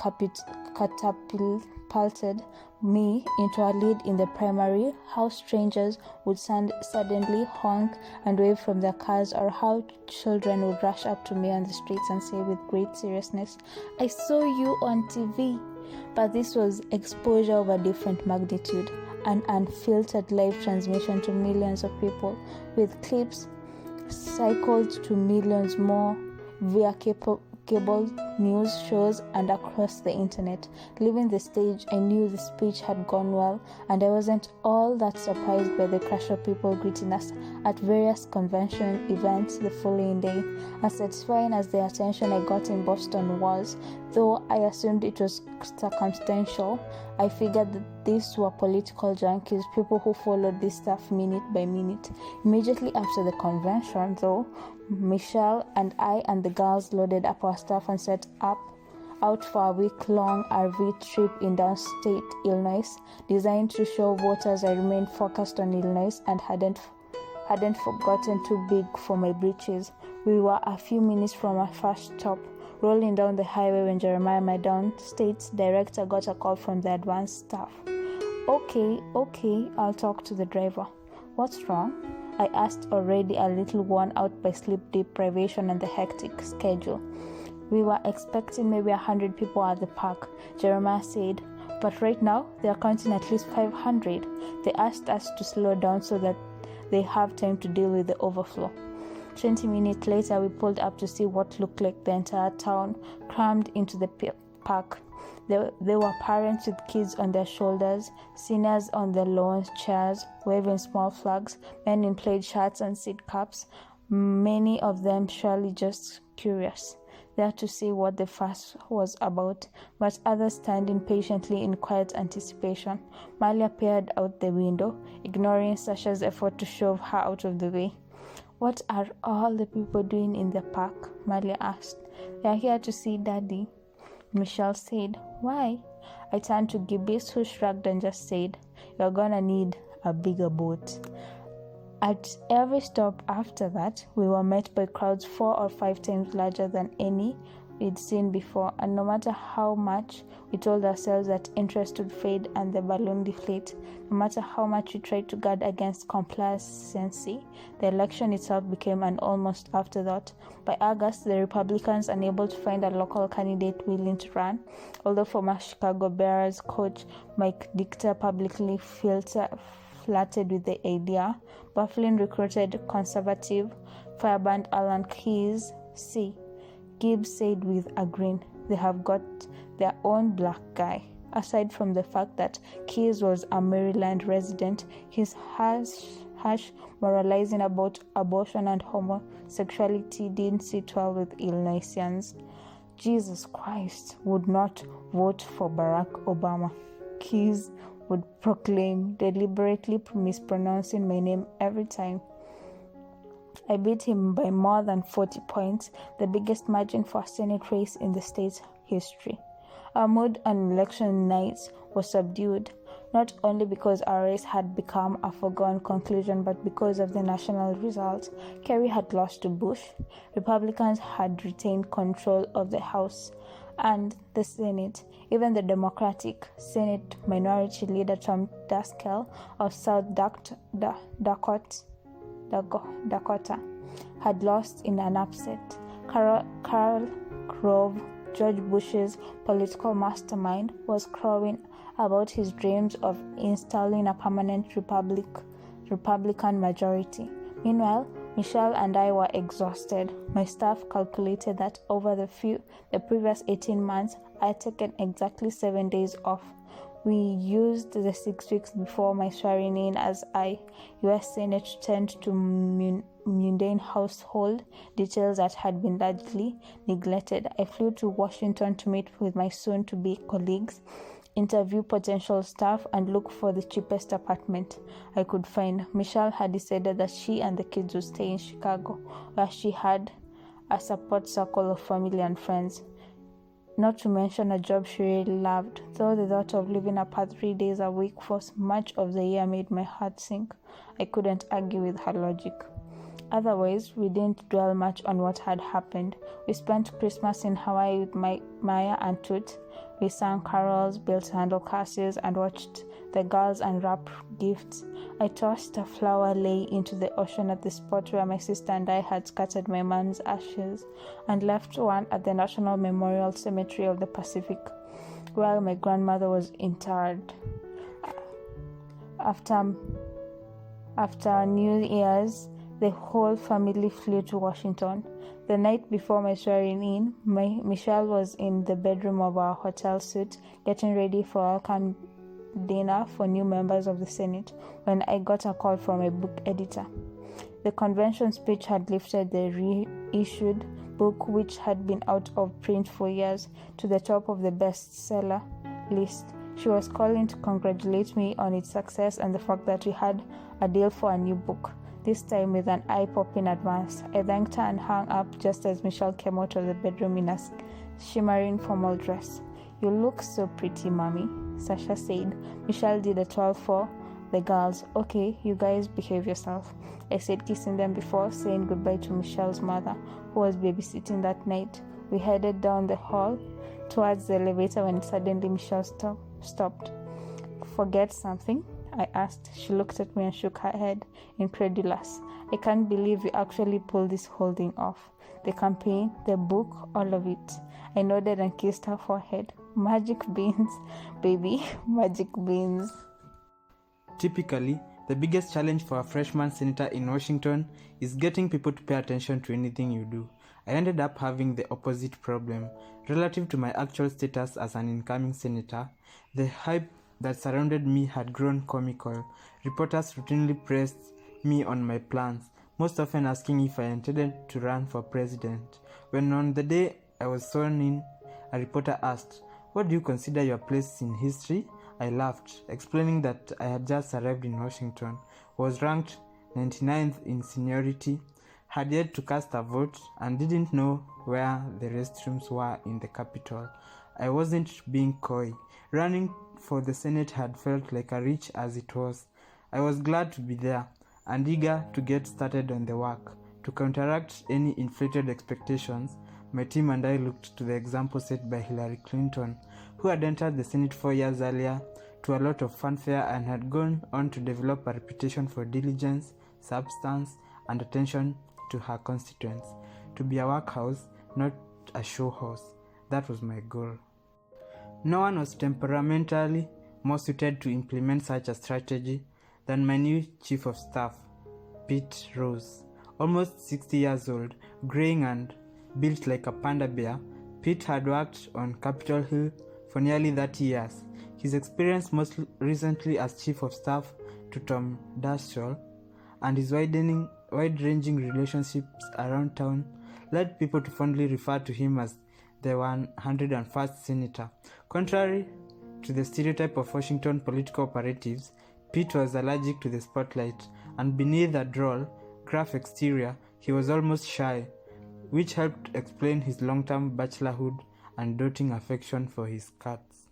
catapulted me into a lead in the primary, how strangers would suddenly honk and wave from their cars, or how children would rush up to me on the streets and say with great seriousness, "I saw you on TV." But this was exposure of a different magnitude, an unfiltered live transmission to millions of people, with clips cycled to millions more via cable news shows and across the internet. Leaving the stage, I knew the speech had gone well, and I wasn't all that surprised by the crush of people greeting us at various convention events the following day. As satisfying as the attention I got in Boston was, though I assumed it was circumstantial, I figured that these were political junkies, people who followed this stuff minute by minute. Immediately after the convention, though, Michelle and I and the girls loaded up our stuff and set up out for a week-long RV trip in downstate Illinois, designed to show voters I remained focused on Illinois and hadn't forgotten too big for my britches. We were a few minutes from our first stop, rolling down the highway when Jeremiah, my downstate director, got a call from the advanced staff. Okay, I'll talk to the driver. What's wrong? I asked, already a little worn out by sleep deprivation and the hectic schedule. We were expecting maybe 100 people at the park, Jeremiah said, but right now they are counting at least 500. They asked us to slow down so that they have time to deal with the overflow. 20 minutes later, we pulled up to see what looked like the entire town crammed into the park. There were parents with kids on their shoulders, seniors on their lawn chairs, waving small flags, men in plaid shirts and seat caps, many of them surely just curious, there to see what the fuss was about, but others standing patiently in quiet anticipation. Malia peered out the window, ignoring Sasha's effort to shove her out of the way. What are all the people doing in the park? Malia asked. They are here to see Daddy, Michelle said. Why? I turned to Gibbs, who shrugged and just said, You're gonna need a bigger boat. At every stop after that, we were met by crowds 4 or 5 times larger than any we'd seen before, and no matter how much we told ourselves that interest would fade and the balloon deflate, no matter how much we tried to guard against complacency, the election itself became an almost afterthought. By August, the Republicans, unable to find a local candidate willing to run, although former Chicago Bears coach Mike Dichter publicly flirted with the idea, Bufflin recruited conservative firebrand Alan Keyes. See, Gibbs said with a grin, they have got their own black guy. Aside from the fact that Keyes was a Maryland resident, his harsh moralizing about abortion and homosexuality didn't sit well with Illinoisians. Jesus Christ would not vote for Barack Obama, Keyes would proclaim, deliberately mispronouncing my name every time. I beat him by more than 40 points, the biggest margin for a Senate race in the state's history. Our mood on election nights was subdued, not only because our race had become a foregone conclusion, but because of the national results. Kerry had lost to Bush, Republicans had retained control of the House and the Senate. Even the Democratic Senate Minority Leader Tom Daskell of South Dakota had lost in an upset. Karl Rove, George Bush's political mastermind, was crowing about his dreams of installing a permanent Republican majority. Meanwhile, Michelle and I were exhausted. My staff calculated that over the previous 18 months, I had taken exactly 7 days off. We used the 6 weeks before my swearing in as U.S. Senate turned to mundane household details that had been largely neglected. I flew to Washington to meet with my soon-to-be colleagues, interview potential staff, and look for the cheapest apartment I could find. Michelle had decided that she and the kids would stay in Chicago, where she had a support circle of family and friends. Not to mention a job she really loved, though the thought of living apart 3 days a week for much of the year made my heart sink. I couldn't argue with her logic. Otherwise, we didn't dwell much on what had happened. We spent Christmas in Hawaii with Maya and Toot. We sang carols, built handle castles, and watched the girls unwrap gifts. I tossed a flower lei into the ocean at the spot where my sister and I had scattered my mom's ashes, and left one at the National Memorial Cemetery of the Pacific, where my grandmother was interred. After New Year's, the whole family flew to Washington. The night before my swearing in, Michelle was in the bedroom of our hotel suite, getting ready for a welcome dinner for new members of the Senate, when I got a call from a book editor. The convention speech had lifted the reissued book, which had been out of print for years, to the top of the bestseller list. She was calling to congratulate me on its success and the fact that we had a deal for a new book. this time with an eye pop in advance. I thanked her and hung up just as Michelle came out of the bedroom in a shimmering formal dress. You look so pretty, Mommy, Sasha said. Michelle did a 12 for the girls. Okay, you guys behave yourself, I said, kissing them before saying goodbye to Michelle's mother, who was babysitting that night. We headed down the hall towards the elevator when suddenly Michelle stopped. Forget something? I asked. She looked at me and shook her head, incredulous. I can't believe we actually pulled this whole thing off. The campaign, the book, all of it. I nodded and kissed her forehead. Magic beans, baby, magic beans. Typically, the biggest challenge for a freshman senator in Washington is getting people to pay attention to anything you do. I ended up having the opposite problem. Relative to my actual status as an incoming senator, the hype that surrounded me had grown comical. Reporters routinely pressed me on my plans, most often asking if I intended to run for president. When on the day I was sworn in, a reporter asked, "What do you consider your place in history?" I laughed, explaining that I had just arrived in Washington, was ranked 99th in seniority, had yet to cast a vote, and didn't know where the restrooms were in the Capitol. I wasn't being coy. Running for the Senate had felt like a reach as it was. I was glad to be there, and eager to get started on the work. To counteract any inflated expectations, my team and I looked to the example set by Hillary Clinton, who had entered the Senate 4 years earlier to a lot of fanfare and had gone on to develop a reputation for diligence, substance, and attention to her constituents. To be a workhorse, not a show horse. That was my goal. No one was temperamentally more suited to implement such a strategy than my new chief of staff, Pete Rose. Almost 60 years old, graying and built like a panda bear, Pete had worked on Capitol Hill for nearly 30 years. His experience most recently as chief of staff to Tom Daschle and his wide-ranging relationships around town led people to fondly refer to him as the 101st senator. Contrary to the stereotype of Washington political operatives, Pete was allergic to the spotlight, and beneath a droll, gruff exterior, he was almost shy, which helped explain his long-term bachelorhood and doting affection for his cats.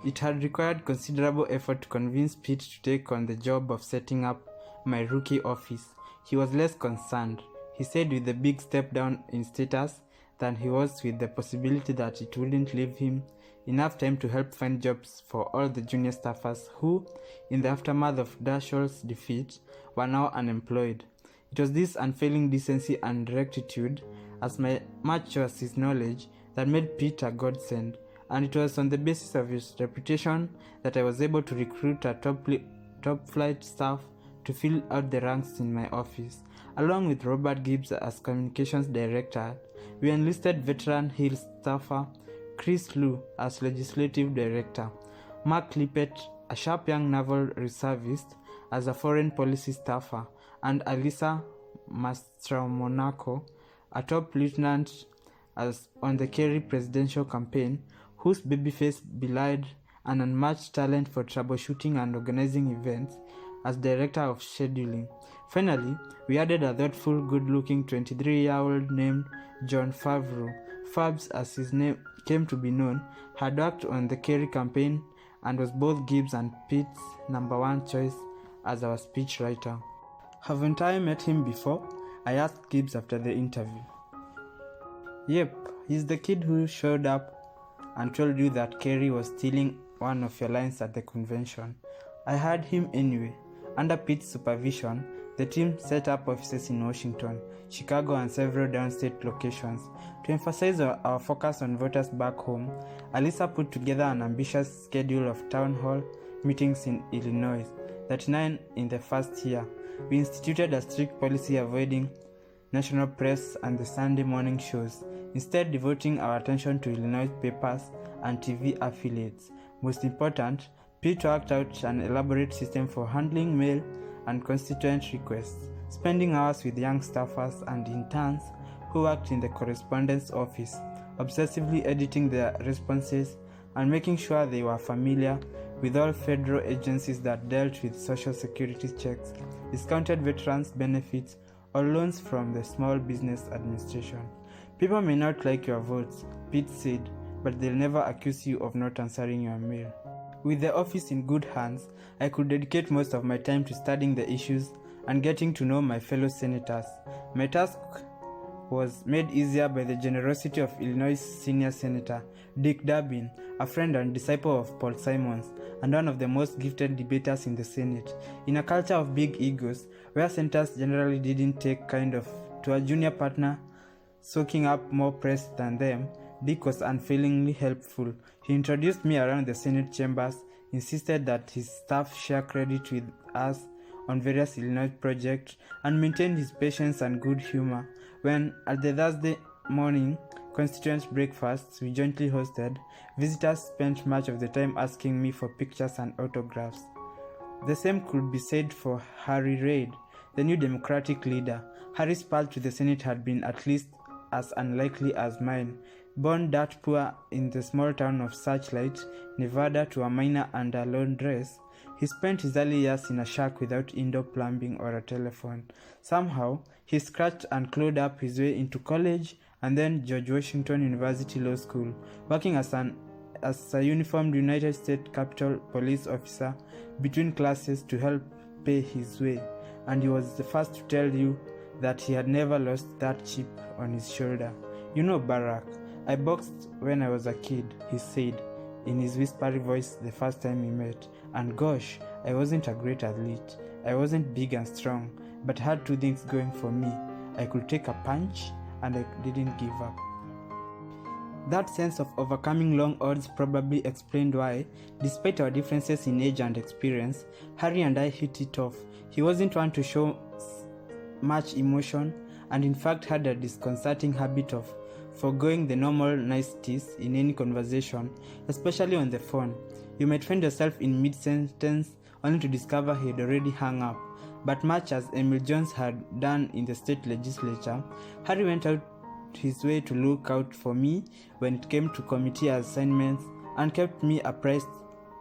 It had required considerable effort to convince Pete to take on the job of setting up my rookie office. He was less concerned, he said, with the big step down in status than he was with the possibility that it wouldn't leave him enough time to help find jobs for all the junior staffers who, in the aftermath of Daschle's defeat, were now unemployed. It was this unfailing decency and rectitude, as much as his knowledge, that made Pete a godsend, and it was on the basis of his reputation that I was able to recruit a top-flight staff to fill out the ranks in my office. Along with Robert Gibbs as communications director, we enlisted veteran Hill staffer Chris Lu as legislative director, Mark Lippett, a sharp young naval reservist, as a foreign policy staffer, and Alisa Mastromonaco, a top lieutenant as on the Kerry presidential campaign, whose babyface belied an unmatched talent for troubleshooting and organizing events, as director of scheduling. Finally, we added a thoughtful, good-looking 23-year-old named John Favreau. Fabs, as his name came to be known, had worked on the Kerry campaign and was both Gibbs and Pete's number one choice as our speechwriter. Haven't I met him before? I asked Gibbs after the interview. Yep, he's the kid who showed up and told you that Kerry was stealing one of your lines at the convention. I had him anyway. Under Pete's supervision, the team set up offices in Washington, Chicago, and several downstate locations. To emphasize our focus on voters back home, Alisa put together an ambitious schedule of town hall meetings in Illinois, 39 in the first year. We instituted a strict policy avoiding national press and the Sunday morning shows, instead devoting our attention to Illinois papers and TV affiliates. Most important, Pete worked out an elaborate system for handling mail and constituent requests, spending hours with young staffers and interns who worked in the correspondence office, obsessively editing their responses and making sure they were familiar with all federal agencies that dealt with social security checks, discounted veterans benefits, or loans from the Small Business Administration. People may not like your votes, Pete said, but they'll never accuse you of not answering your mail. With the office in good hands, I could dedicate most of my time to studying the issues and getting to know my fellow senators. My task was made easier by the generosity of Illinois Senior Senator Dick Durbin, a friend and disciple of Paul Simons, and one of the most gifted debaters in the Senate. In a culture of big egos, where senators generally didn't take kind of to a junior partner soaking up more press than them, Dick was unfailingly helpful. He introduced me around the Senate chambers, insisted that his staff share credit with us on various Illinois projects, and maintained his patience and good humor. When, at the Thursday morning constituent breakfasts we jointly hosted, visitors spent much of the time asking me for pictures and autographs. The same could be said for Harry Reid, the new Democratic leader. Harry's path to the Senate had been at least as unlikely as mine. Born dirt poor in the small town of Searchlight, Nevada, to a miner and a laundress, he spent his early years in a shack without indoor plumbing or a telephone. Somehow, he scratched and clawed up his way into college and then George Washington University Law School, working as a uniformed United States Capitol Police officer between classes to help pay his way. And he was the first to tell you that he had never lost that chip on his shoulder. You know, Barack, I boxed when I was a kid, he said in his whispery voice the first time we met. And gosh, I wasn't a great athlete. I wasn't big and strong, but had two things going for me. I could take a punch, and I didn't give up. That sense of overcoming long odds probably explained why, despite our differences in age and experience, Harry and I hit it off. He wasn't one to show much emotion, and in fact had a disconcerting habit of forgoing the normal niceties in any conversation, especially on the phone. You might find yourself in mid-sentence only to discover he had already hung up. But much as Emil Jones had done in the state legislature, Harry went out his way to look out for me when it came to committee assignments and kept me apprised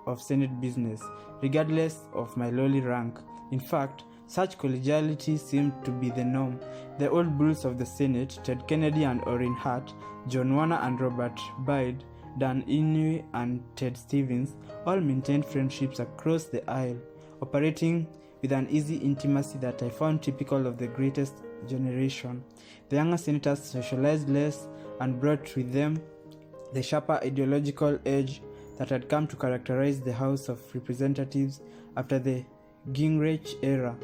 of Senate business, regardless of my lowly rank. In fact, such collegiality seemed to be the norm. The old bulls of the Senate, Ted Kennedy and Orrin Hart, John Warner and Robert Byrd, Dan Inouye and Ted Stevens, all maintained friendships across the aisle, operating with an easy intimacy that I found typical of the greatest generation. The younger senators socialized less and brought with them the sharper ideological edge that had come to characterize the House of Representatives after the Gingrich era.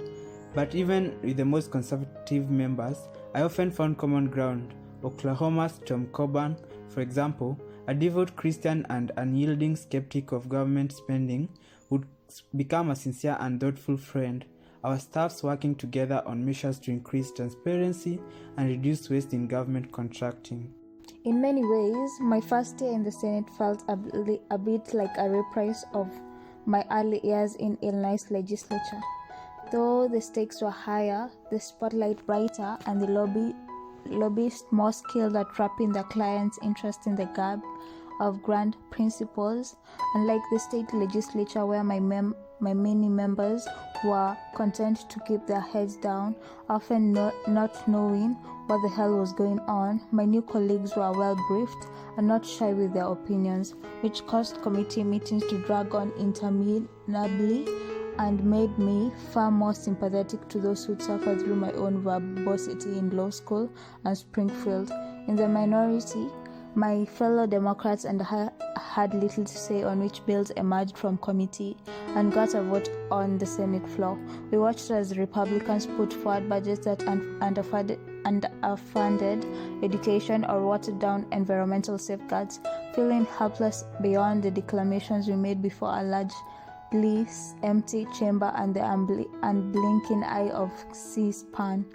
But even with the most conservative members, I often found common ground. Oklahoma's Tom Coburn, for example, a devout Christian and unyielding skeptic of government spending, would become a sincere and thoughtful friend. Our staffs working together on measures to increase transparency and reduce waste in government contracting. In many ways, my first year in the Senate felt a bit like a reprise of my early years in Illinois legislature. Though the stakes were higher, the spotlight brighter, and the lobbyists more skilled at wrapping their clients' interest in the garb of grand principles, unlike the state legislature where my many members were content to keep their heads down, often not knowing what the hell was going on. My new colleagues were well briefed and not shy with their opinions, which caused committee meetings to drag on interminably and made me far more sympathetic to those who'd suffered through my own verbosity in law school and Springfield. In the minority, my fellow Democrats and I had little to say on which bills emerged from committee and got a vote on the Senate floor. We watched as Republicans put forward budgets that underfunded education or watered down environmental safeguards, feeling helpless beyond the declamations we made before a largely empty chamber and the unblinking eye of C-SPAN.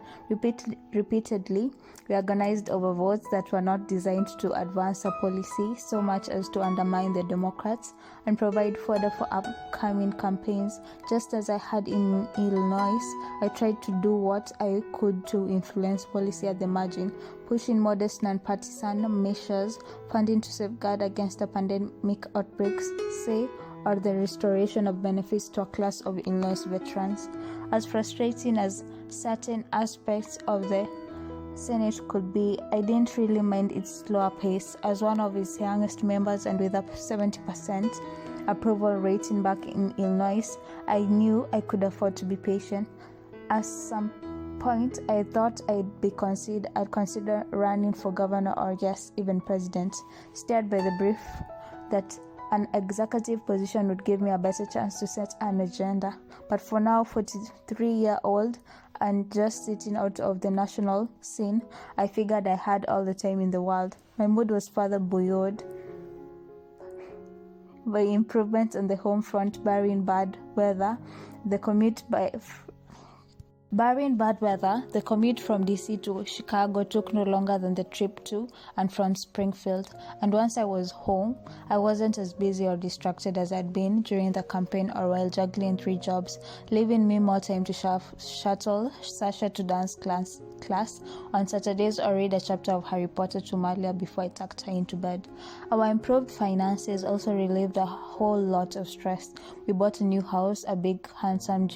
Repeatedly, we organized over votes that were not designed to advance a policy so much as to undermine the Democrats and provide fodder for upcoming campaigns. Just as I had in Illinois, I tried to do what I could to influence policy at the margin, pushing modest non-partisan measures, funding to safeguard against a pandemic outbreaks, say, or the restoration of benefits to a class of Illinois veterans. As frustrating as certain aspects of the Senate could be, I didn't really mind its slower pace. As one of its youngest members and with a 70% approval rating back in Illinois, I knew I could afford to be patient. At some point, I thought I'd consider running for governor or yes, even president, steered by the belief that an executive position would give me a better chance to set an agenda. But for now, 43-year-old and just sitting out of the national scene, I figured I had all the time in the world. My mood was further buoyed by improvements on the home front, barring bad weather. The commute from DC to Chicago took no longer than the trip to and from Springfield. And once I was home, I wasn't as busy or distracted as I'd been during the campaign or while juggling 3 jobs, leaving me more time to shuttle Sasha to dance class on Saturdays or read a chapter of Harry Potter to Malia before I tucked her into bed. Our improved finances also relieved a whole lot of stress. We bought a new house, a big, handsome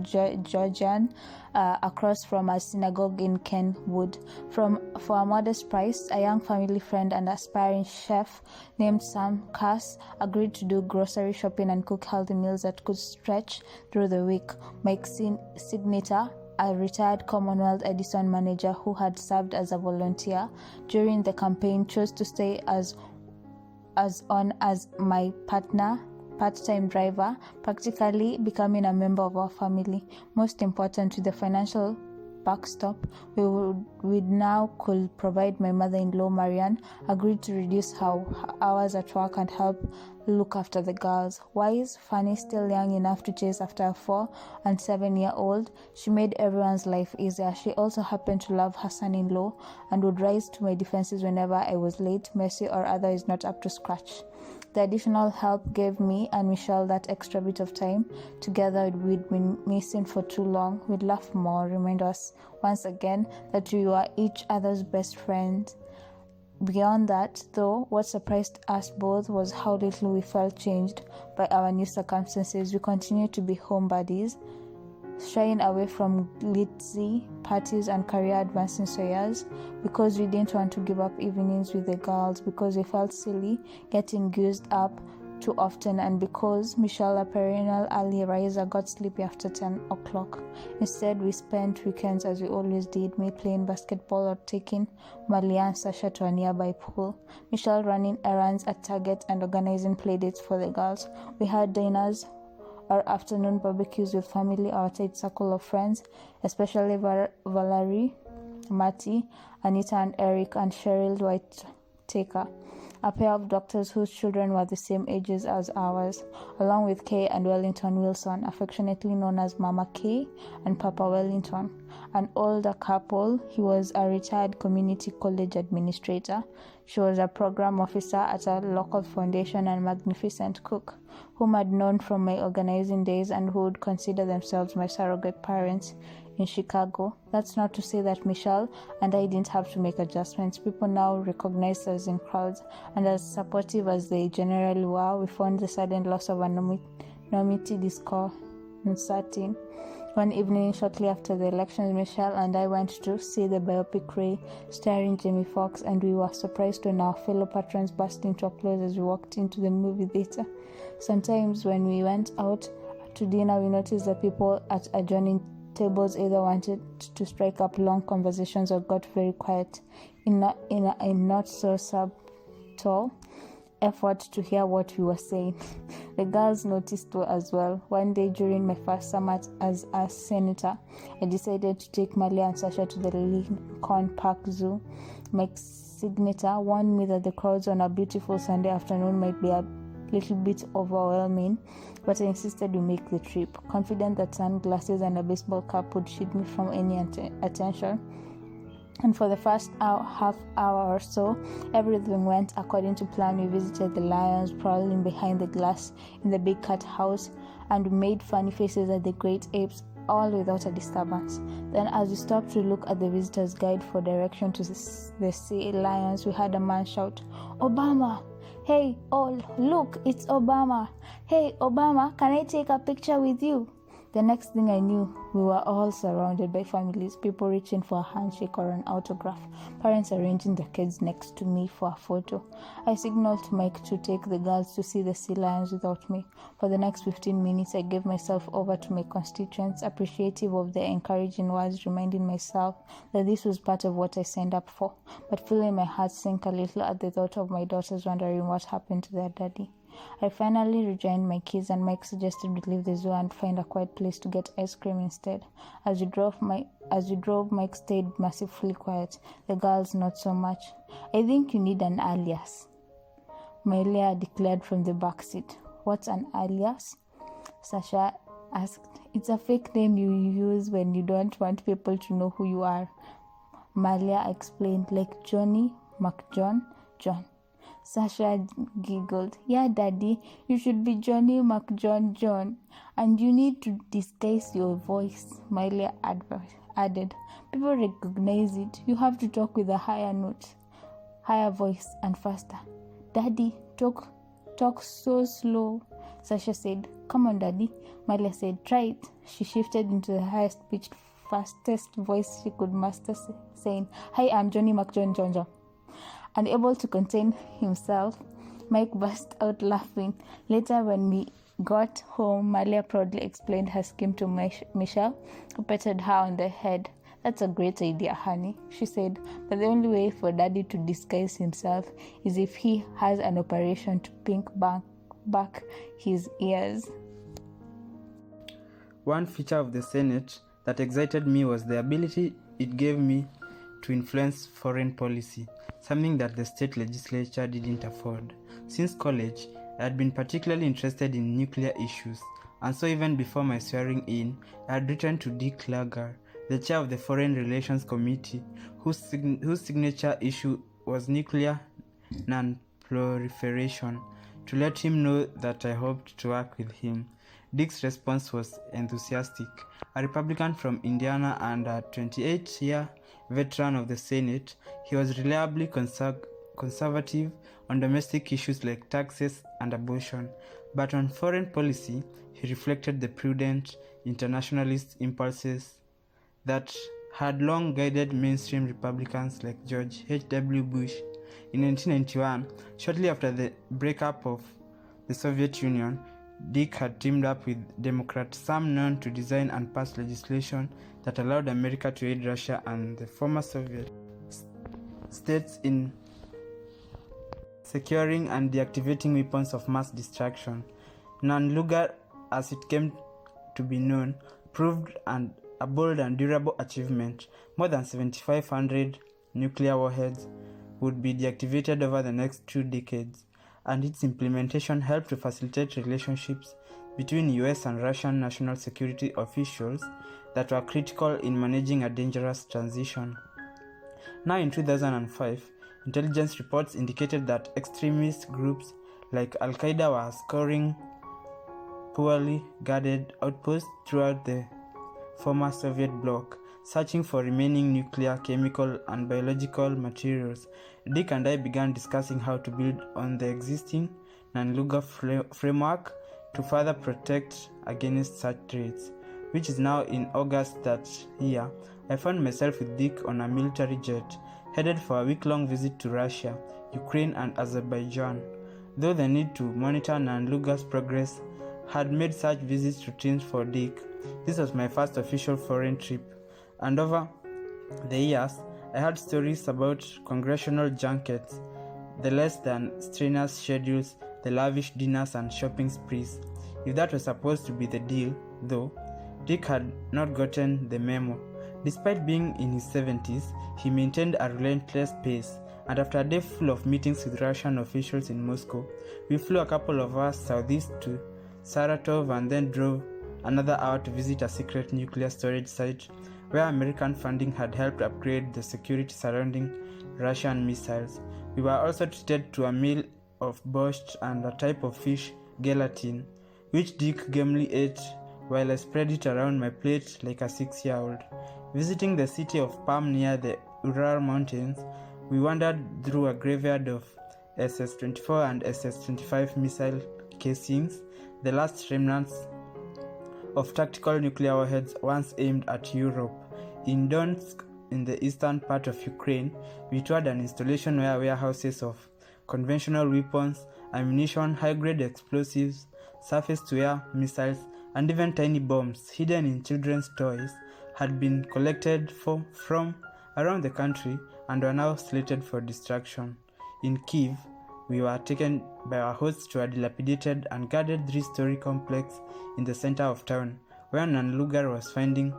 Georgian across from a synagogue in Kenwood. For a modest price, a young family friend and aspiring chef named Sam Cass agreed to do grocery shopping and cook healthy meals that could stretch through the week. Mike Signator, a retired Commonwealth Edison manager who had served as a volunteer during the campaign, chose to stay as my part-time driver, practically becoming a member of our family. Most important, with the financial backstop we now could provide, my mother-in-law Marianne agreed to reduce her hours at work and help look after the girls. Wise, funny, still young enough to chase after a 4 and 7-year-old, she made everyone's life easier. She also happened to love her son-in-law and would rise to my defenses whenever I was late, messy, or otherwise not up to scratch. The additional help gave me and Michelle that extra bit of time together we'd been missing for too long. We'd laugh more, remind us once again that we were each other's best friends. Beyond that, though, what surprised us both was how little we felt changed by our new circumstances. We continued to be home buddies, shying away from glitzy parties and career-advancing soyas because we didn't want to give up evenings with the girls, because we felt silly getting goosed up too often, and because Michelle, a perennial early riser, got sleepy after 10 o'clock. Instead, we spent weekends as we always did, me playing basketball or taking Malia and Sasha to a nearby pool, Michelle running errands at Target and organizing playdates for the girls. We had dinners or afternoon barbecues with family, our tight circle of friends, especially Valerie, Matty, Anita and Eric, and Cheryl Whitaker, a pair of doctors whose children were the same ages as ours, along with Kay and Wellington Wilson, affectionately known as Mama Kay and Papa Wellington, an older couple. He was a retired community college administrator. She was a program officer at a local foundation and magnificent cook, whom I'd known from my organizing days and who would consider themselves my surrogate parents in Chicago. That's not to say that Michelle and I didn't have to make adjustments. People now recognized us in crowds, and as supportive as they generally were, we found the sudden loss of anonymity disconcerting. One evening, shortly after the elections, Michelle and I went to see the biopic Ray, starring Jamie Foxx, and we were surprised when our fellow patrons burst into applause as we walked into the movie theater. Sometimes when we went out to dinner, we noticed that people at adjoining tables either wanted to strike up long conversations or got very quiet in not so subtle effort to hear what we were saying. The girls noticed too as well. One day during my first summer as a senator, I decided to take Malia and Sasha to the Lincoln Park Zoo. My signator warned me that the crowds on a beautiful Sunday afternoon might be a little bit overwhelming, but I insisted we make the trip, confident that sunglasses and a baseball cap would shield me from any attention. And for the first half hour or so, everything went according to plan. We visited the lions prowling behind the glass in the big cat house, and we made funny faces at the great apes, all without a disturbance. Then, as we stopped to look at the visitor's guide for direction to the sea lions, we heard a man shout, "Obama!" Hey, oh, look, it's Obama. Hey, Obama, can I take a picture with you? The next thing I knew, we were all surrounded by families, people reaching for a handshake or an autograph, parents arranging their kids next to me for a photo. I signaled to Mike to take the girls to see the sea lions without me. For the next 15 minutes, I gave myself over to my constituents, appreciative of their encouraging words, reminding myself that this was part of what I signed up for, but feeling my heart sink a little at the thought of my daughters wondering what happened to their daddy. I finally rejoined my kids, and Mike suggested we leave the zoo and find a quiet place to get ice cream instead. As we drove, Mike stayed mercifully quiet. The girls not so much. I think you need an alias, Malia declared from the back seat. What's an alias? Sasha asked. It's a fake name you use when you don't want people to know who you are. Malia explained, like Johnny, McJohn, John. Sasha giggled. Yeah, Daddy, you should be Johnny McJohn John. And you need to disguise your voice, Malia added. People recognize it. You have to talk with a higher note, higher voice, and faster. Daddy, talk so slow, Sasha said. Come on, Daddy, Malia said. Try it. She shifted into the highest pitched, fastest voice she could master, saying, Hi, I'm Johnny McJohn John. Unable to contain himself, Mike burst out laughing. Later, when we got home, Malia proudly explained her scheme to Michelle, who patted her on the head. That's a great idea, honey, she said, but the only way for Daddy to disguise himself is if he has an operation to pink back his ears. One feature of the Senate that excited me was the ability it gave me to influence foreign policy, something that the state legislature didn't afford. Since college, I had been particularly interested in nuclear issues, and so even before my swearing in, I had written to Dick Lagar, the chair of the Foreign Relations Committee, whose signature issue was nuclear non-proliferation, to let him know that I hoped to work with him. Dick's response was enthusiastic. A Republican from Indiana and a 28-year veteran of the Senate, he was reliably conservative on domestic issues like taxes and abortion, but on foreign policy, he reflected the prudent, internationalist impulses that had long guided mainstream Republicans like George H.W. Bush. In 1991, shortly after the breakup of the Soviet Union, Dick had teamed up with Democrat Sam Nunn to design and pass legislation that allowed America to aid Russia and the former Soviet states in securing and deactivating weapons of mass destruction. Nunn-Lugar, as it came to be known, proved a bold and durable achievement. More than 7,500 nuclear warheads would be deactivated over the next 2 decades, and its implementation helped to facilitate relationships between US and Russian national security officials that were critical in managing a dangerous transition. Now in 2005, intelligence reports indicated that extremist groups like Al-Qaeda were scoring poorly guarded outposts throughout the former Soviet bloc, searching for remaining nuclear, chemical, and biological materials. Dick and I began discussing how to build on the existing Nunn-Lugar framework to further protect against such threats, which is now in August that year. I found myself with Dick on a military jet, headed for a week-long visit to Russia, Ukraine, and Azerbaijan. Though the need to monitor Nunn-Lugar's progress had made such visits routines for Dick, this was my first official foreign trip, and over the years, I heard stories about congressional junkets, the less than strenuous schedules, the lavish dinners and shopping sprees. If that was supposed to be the deal, though, Dick had not gotten the memo. Despite being in his 70s, he maintained a relentless pace, and after a day full of meetings with Russian officials in Moscow, we flew a couple of hours southeast to Saratov and then drove another hour to visit a secret nuclear storage site where American funding had helped upgrade the security surrounding Russian missiles. We were also treated to a meal of borscht and a type of fish, gelatine, which Dick gamely ate while I spread it around my plate like a 6-year-old. Visiting the city of Perm near the Ural Mountains, we wandered through a graveyard of SS-24 and SS-25 missile casings, the last remnants of tactical nuclear warheads once aimed at Europe. In Donetsk, in the eastern part of Ukraine, we toured an installation where warehouses of conventional weapons, ammunition, high-grade explosives, surface-to-air missiles, and even tiny bombs hidden in children's toys had been collected from around the country and were now slated for destruction. In Kyiv, we were taken by our hosts to a dilapidated and guarded three-story complex in the center of town, where Nan Lugar was finding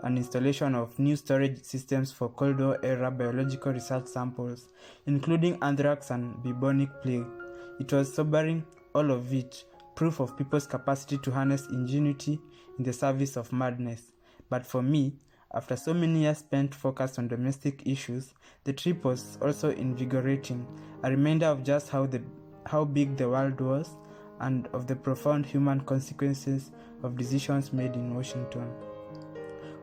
an installation of new storage systems for Cold War-era biological research samples, including anthrax and bubonic plague. It was sobering, all of it, proof of people's capacity to harness ingenuity in the service of madness. But for me, after so many years spent focused on domestic issues, the trip was also invigorating, a reminder of just how big the world was and of the profound human consequences of decisions made in Washington.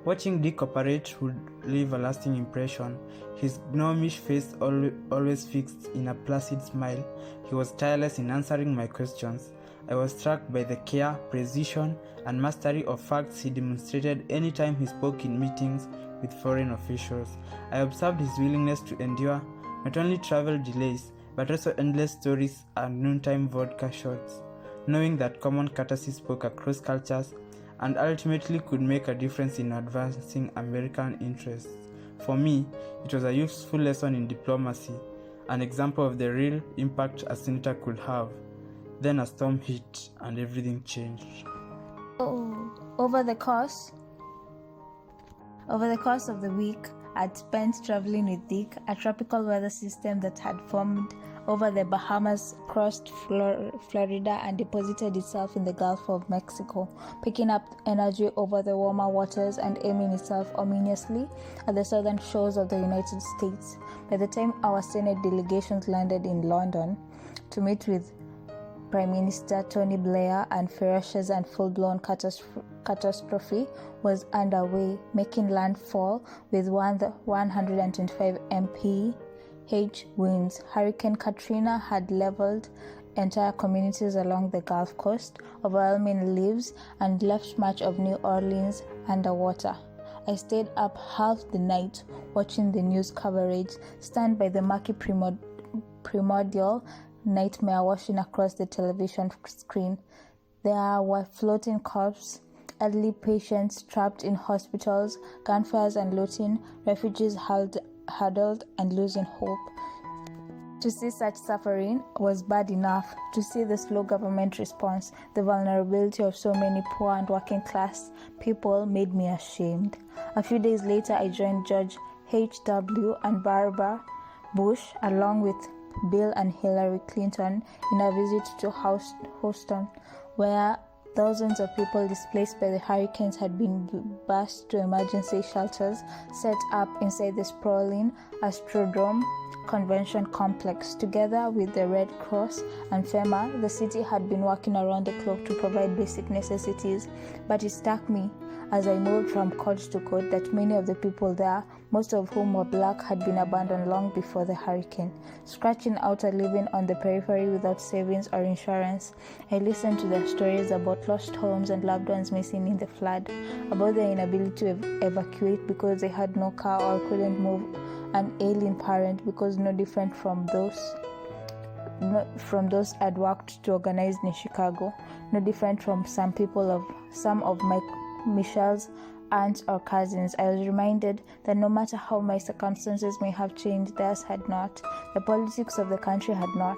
Watching Dick operate would leave a lasting impression. His gnomish face always fixed in a placid smile, he was tireless in answering my questions. I was struck by the care, precision, and mastery of facts he demonstrated anytime he spoke in meetings with foreign officials. I observed his willingness to endure not only travel delays, but also endless stories and noontime vodka shots, knowing that common courtesy spoke across cultures and ultimately could make a difference in advancing American interests. For me, it was a useful lesson in diplomacy, an example of the real impact a senator could have. Then a storm hit and everything changed. Over the course of the week, I'd spent traveling with Dick. A tropical weather system that had formed over the Bahamas crossed Florida and deposited itself in the Gulf of Mexico, picking up energy over the warmer waters and aiming itself ominously at the southern shores of the United States. By the time our Senate delegations landed in London to meet with Prime Minister Tony Blair, and ferocious and full-blown catastrophe was underway, making landfall with 125 mph winds. Hurricane Katrina had leveled entire communities along the Gulf Coast, overwhelming lives, and left much of New Orleans underwater. I stayed up half the night watching the news coverage, stunned by the murky primordial nightmare washing across the television screen. There were floating corpses, elderly patients trapped in hospitals, gunfires and looting, refugees huddled and losing hope. To see such suffering was bad enough. To see the slow government response, the vulnerability of so many poor and working class people made me ashamed. A few days later, I joined George H.W. and Barbara Bush, along with Bill and Hillary Clinton, in a visit to Houston, where thousands of people displaced by the hurricanes had been bused to emergency shelters set up inside the sprawling Astrodome Convention Complex. Together with the Red Cross and FEMA, the city had been working around the clock to provide basic necessities, but it struck me as I moved from court to court that many of the people there, most of whom were black, had been abandoned long before the hurricane, scratching out a living on the periphery without savings or insurance. I listened to their stories about lost homes and loved ones missing in the flood, about their inability to evacuate because they had no car or couldn't move, an ailing parent because no different from those I'd worked to organize in Chicago, no different from some of Michelle's aunts or cousins. I was reminded that no matter how my circumstances may have changed, theirs had not. The politics of the country had not.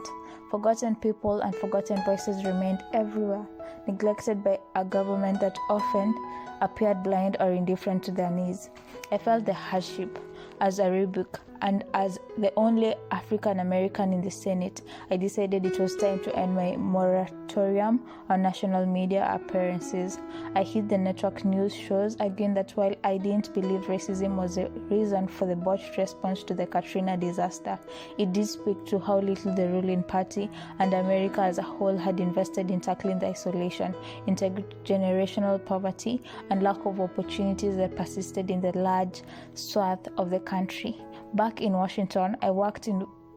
Forgotten people and forgotten voices remained everywhere, neglected by a government that often appeared blind or indifferent to their needs. I felt the hardship as a rebuke, and as the only African American in the Senate, I decided it was time to end my moratorium on national media appearances. I hit the network news shows, arguing that while I didn't believe racism was the reason for the botched response to the Katrina disaster, it did speak to how little the ruling party and America as a whole had invested in tackling the isolation, intergenerational poverty, and lack of opportunities that persisted in the large swath of the country. Back in Washington, I worked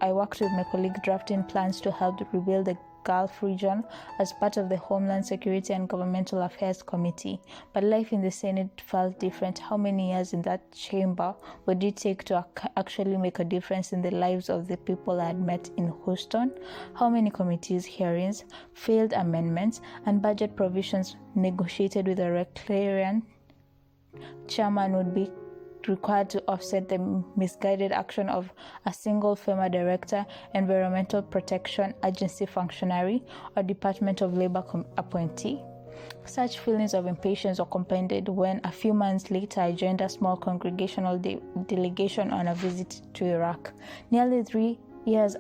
I worked with my colleague drafting plans to help rebuild the Gulf region as part of the Homeland Security and Governmental Affairs Committee. But life in the Senate felt different. How many years in that chamber would it take to actually make a difference in the lives of the people I had met in Houston? How many committees, hearings, failed amendments, and budget provisions negotiated with a reclarian chairman would be required to offset the misguided action of a single FEMA director, Environmental Protection Agency functionary, or Department of Labor appointee? Such feelings of impatience were compounded when a few months later I joined a small congregational delegation on a visit to Iraq. Nearly 3 years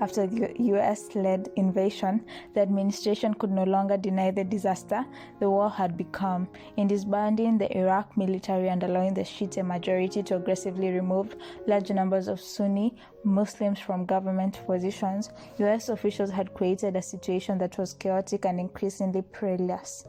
after the US-led invasion, the administration could no longer deny the disaster the war had become. In disbanding the Iraq military and allowing the Shiite majority to aggressively remove large numbers of Sunni Muslims from government positions, US officials had created a situation that was chaotic and increasingly perilous.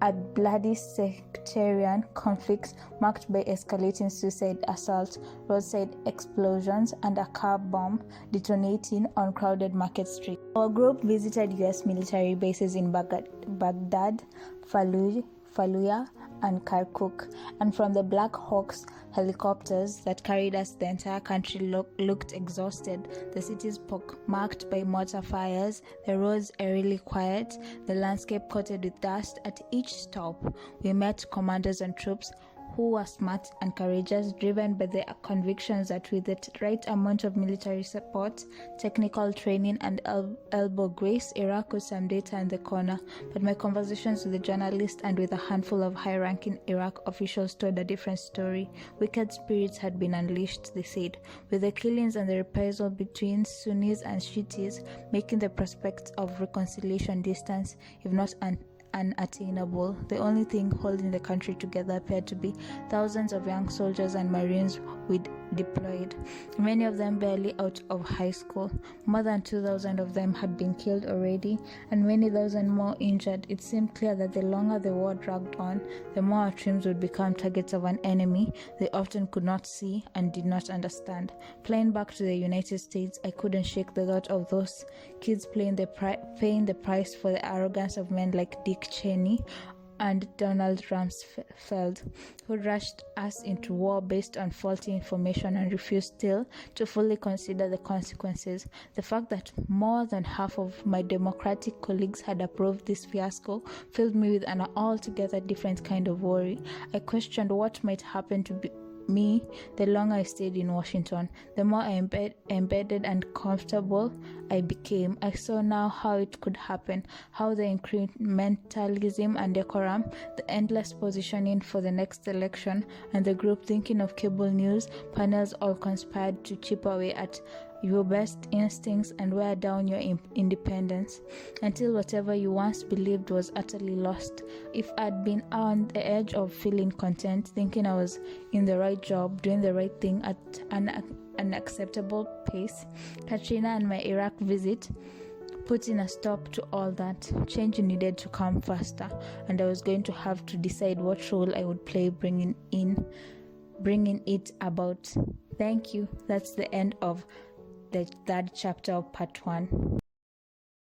A bloody sectarian conflict marked by escalating suicide assaults, roadside explosions, and a car bomb detonating on crowded market streets. Our group visited U.S. military bases in Baghdad, Fallujah, and Kirkuk, and from the Black Hawks helicopters that carried us, the entire country looked exhausted. The cities pockmarked by mortar fires, the roads eerily quiet, the landscape coated with dust. At each stop, we met commanders and troops who were smart and courageous, driven by their convictions that with the right amount of military support, technical training, and elbow grace, Iraq would someday turn the corner. But my conversations with the journalist and with a handful of high-ranking Iraq officials told a different story. Wicked spirits had been unleashed, they said, with the killings and the reprisal between Sunnis and Shiites, making the prospect of reconciliation distant, if not unattainable. The only thing holding the country together appeared to be thousands of young soldiers and Marines we'd deployed, many of them barely out of high school. More than 2,000 of them had been killed already, and many thousand more injured. It seemed clear that the longer the war dragged on, the more our troops would become targets of an enemy they often could not see and did not understand. Flying back to the United States, I couldn't shake the thought of those kids paying the price for the arrogance of men like Dick Cheney and Donald Rumsfeld, who rushed us into war based on faulty information and refused still to fully consider the consequences. The fact that more than half of my Democratic colleagues had approved this fiasco filled me with an altogether different kind of worry. I questioned what might happen to me the longer I stayed in Washington. The more I embedded and comfortable I became, I saw now how it could happen, how the incrementalism and decorum, the endless positioning for the next election, and the group thinking of cable news panels all conspired to chip away at your best instincts and wear down your independence until whatever you once believed was utterly lost. If I'd been on the edge of feeling content, thinking I was in the right job, doing the right thing at an acceptable pace, Katrina and my Iraq visit putting a stop to all that. Change needed to come faster, and I was going to have to decide what role I would play bringing it about. Thank you. That's the end of the third chapter of part 1.